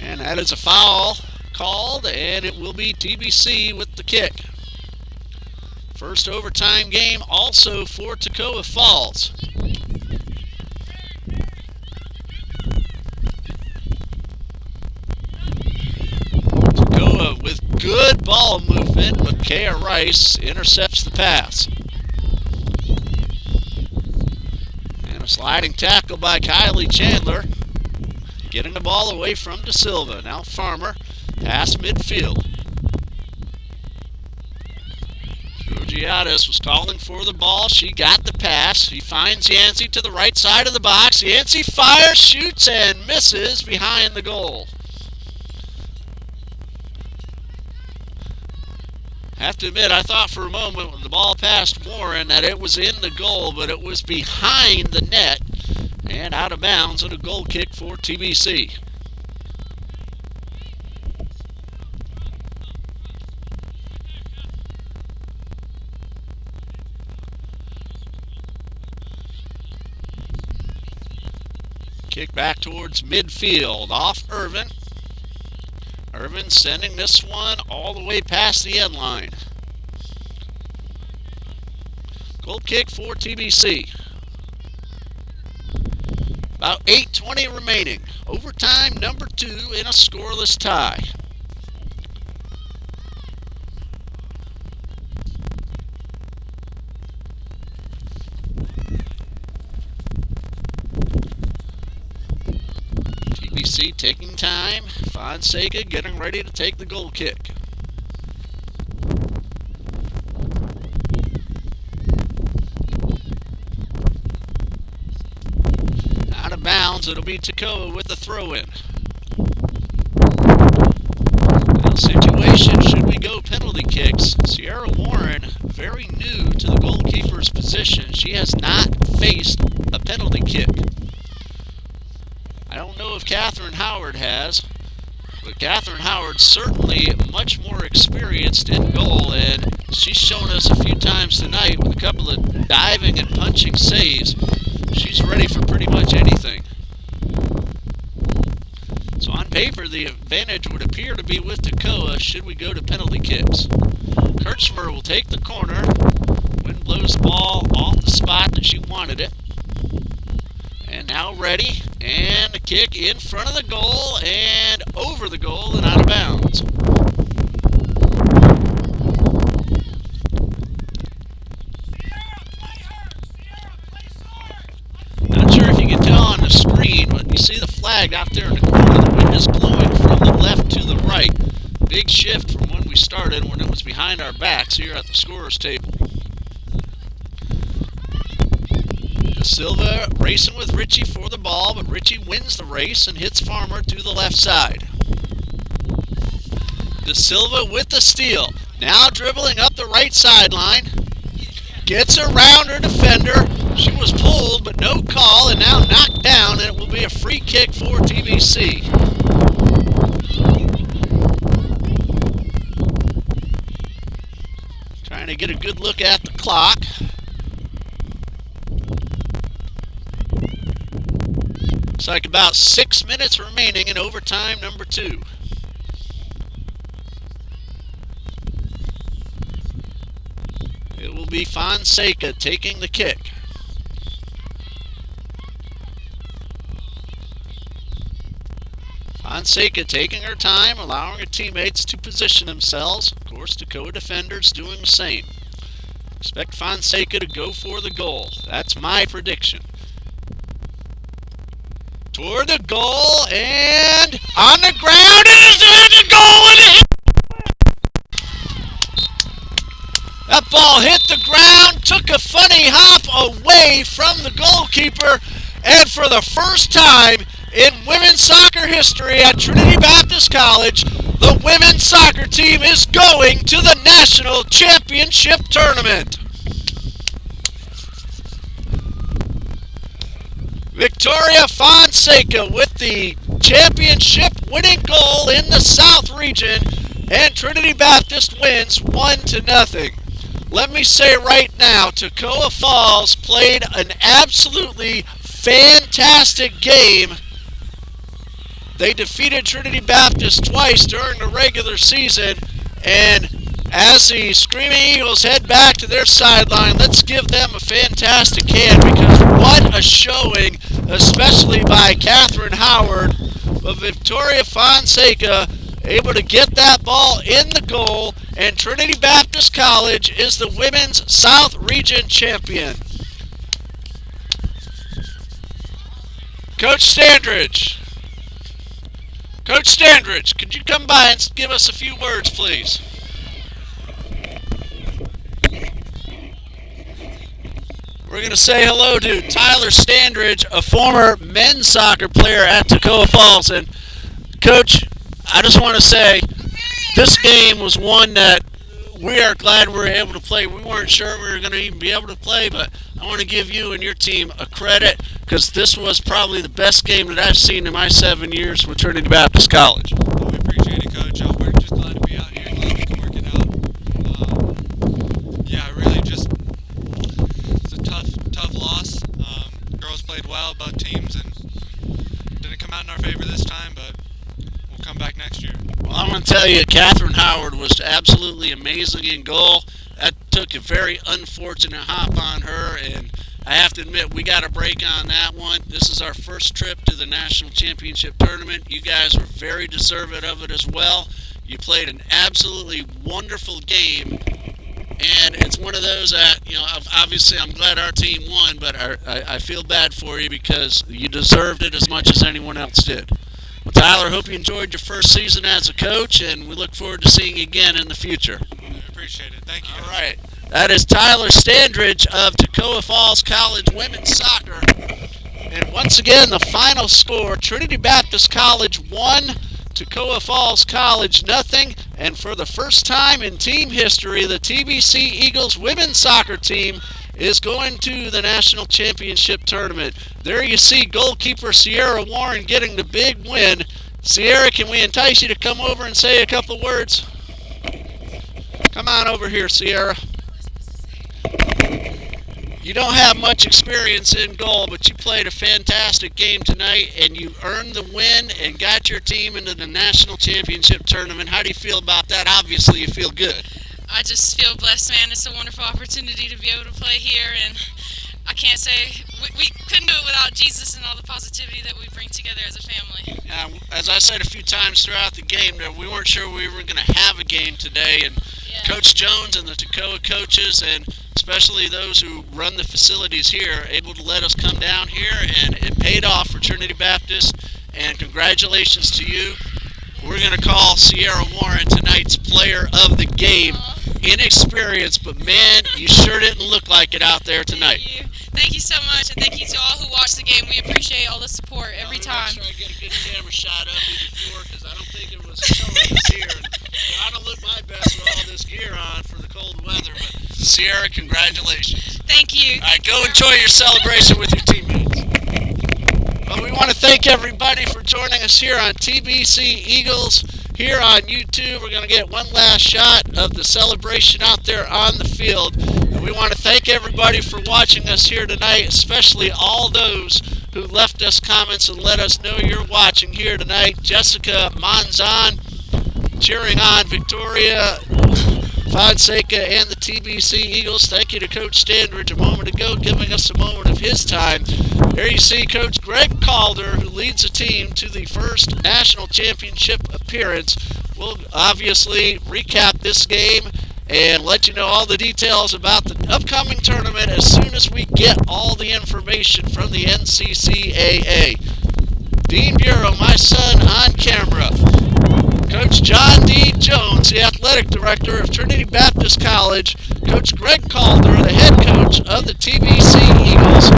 And that is a foul called, and it will be TBC with the kick. First overtime game also for Toccoa Falls. Toccoa with good ball movement, but Kayla Rice intercepts the pass. And a sliding tackle by Kylie Chandler, getting the ball away from De Silva. Now Farmer, past midfield. Georgiadis was calling for the ball. She got the pass. He finds Yancey to the right side of the box. Yancey fires, shoots, and misses behind the goal. Have to admit, I thought for a moment when the ball passed Warren that it was in the goal, but it was behind the net and out of bounds, and a goal kick for TBC. Kick back towards midfield, off Irvine. Irvine sending this one all the way past the end line. Goal kick for TBC. About 8:20 remaining. Overtime number 2 in a scoreless tie. TBC taking time. Fonseca getting ready to take the goal kick. Out of bounds, it'll be Toccoa with the throw-in. Now, situation, should we go penalty kicks? Sierra Warren, very new to the goalkeeper's position. She has not faced a penalty kick. I don't know if Catherine Howard has, but Catherine Howard's certainly much more experienced in goal, and she's shown us a few times tonight with a couple of diving and punching saves. She's ready for pretty much anything. So on paper, the advantage would appear to be with Toccoa should we go to penalty kicks. Kirschmer will take the corner. Wind blows the ball off the spot that she wanted it. And now ready, and the kick in front of the goal, and over the goal, and out of bounds. Not sure if you can tell on the screen, but you see the flag out there in the corner. The wind is blowing from the left to the right. Big shift from when we started, when it was behind our backs here at the scorer's table. Silva racing with Ritchie for the ball, but Ritchie wins the race and hits Farmer to the left side. De Silva with the steal. Now dribbling up the right sideline. Gets around her defender. She was pulled, but no call, and now knocked down, and it will be a free kick for TBC. Trying to get a good look at the clock. Looks like about 6 minutes remaining in overtime number 2. It will be Fonseca taking the kick. Fonseca taking her time, allowing her teammates to position themselves. Of course, Toccoa defenders doing the same. Expect Fonseca to go for the goal. That's my prediction. Toward the goal, and on the ground, it is in the goal, and it that ball hit the ground, took a funny hop away from the goalkeeper, and for the first time in women's soccer history at Trinity Baptist College, the women's soccer team is going to the national championship tournament. Victoria Fonseca with the championship winning goal in the South region, and Trinity Baptist wins 1-0. Let me say right now, Toccoa Falls played an absolutely fantastic game. They defeated Trinity Baptist twice during the regular season, and as the Screaming Eagles head back to their sideline, let's give them a fantastic hand, because what a showing, especially by Catherine Howard, of Victoria Fonseca, able to get that ball in the goal, and Trinity Baptist College is the women's South Region champion. Coach Standridge. Coach Standridge, could you come by and give us a few words, please? We're going to say hello to Tyler Standridge, a former men's soccer player at Toccoa Falls. And, Coach, I just want to say this game was one that we are glad we were able to play. We weren't sure we were going to even be able to play, but I want to give you and your team a credit, because this was probably the best game that I've seen in my 7 years with Trinity Baptist College. Well, we appreciate it, Coach. We're just glad to be out here, glad we can work it out. Yeah, really just, it's a tough loss. Girls played well, both teams, and didn't come out in our favor this time, but we'll come back next year. Well, I'm want to tell you, Catherine Howard was absolutely amazing in goal. That took a very unfortunate hop on her, and I have to admit, we got a break on that one. This is our first trip to the National Championship Tournament. You guys were very deserving of it as well. You played an absolutely wonderful game, and it's one of those that, obviously I'm glad our team won, but I feel bad for you because you deserved it as much as anyone else did. Well, Tyler, hope you enjoyed your first season as a coach, and we look forward to seeing you again in the future. I appreciate it. Thank you. All right. That is Tyler Standridge of Toccoa Falls College Women's Soccer. And once again, the final score, Trinity Baptist College 1, Toccoa Falls College 0. And for the first time in team history, the TBC Eagles women's soccer team is going to the National Championship Tournament. There you see goalkeeper Sierra Warren getting the big win. Sierra, can we entice you to come over and say a couple words? Come on over here, Sierra. You don't have much experience in goal, but you played a fantastic game tonight, and you earned the win and got your team into the National Championship Tournament. How do you feel about that? Obviously, you feel good. I just feel blessed, man. It's a wonderful opportunity to be able to play here, and I can't say we couldn't do it without Jesus and all the positivity that we bring together as a family. As I said a few times throughout the game, we weren't sure we were going to have a game today, and Coach Jones and the Toccoa coaches, and especially those who run the facilities here, are able to let us come down here, and it paid off for Trinity Baptist, and congratulations to you. We're going to call Sierra Warren tonight's player of the game. Inexperienced, but man, you sure didn't look like it out there tonight. Thank you so much, and thank you to all who watched the game. We appreciate all the support every time. I'm going to make sure I get a good camera shot of you before, because I don't think it was showing us here. I don't look my best with all this gear on for the cold weather, but Sierra, congratulations. Thank you. All right, go enjoy your celebration with your teammates. Well, we want to thank everybody for joining us here on TBC Eagles. Here on YouTube, we're going to get one last shot of the celebration out there on the field. And we want to thank everybody for watching us here tonight, especially all those who left us comments and let us know you're watching here tonight. Jessica Monzon cheering on Victoria Fonseca and the TBC Eagles. Thank you to Coach Standridge a moment ago, giving us a moment of his time. Here you see Coach Greg Calder, who leads the team to the first national championship appearance. We'll obviously recap this game and let you know all the details about the upcoming tournament as soon as we get all the information from the NCCAA. Dean Bureau, my son on camera. Coach John D. Jones, the athletic director of Trinity Baptist College. Coach Greg Calder, the head coach of the TBC Eagles.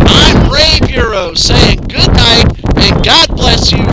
I'm Ray Bureau saying good night and God bless you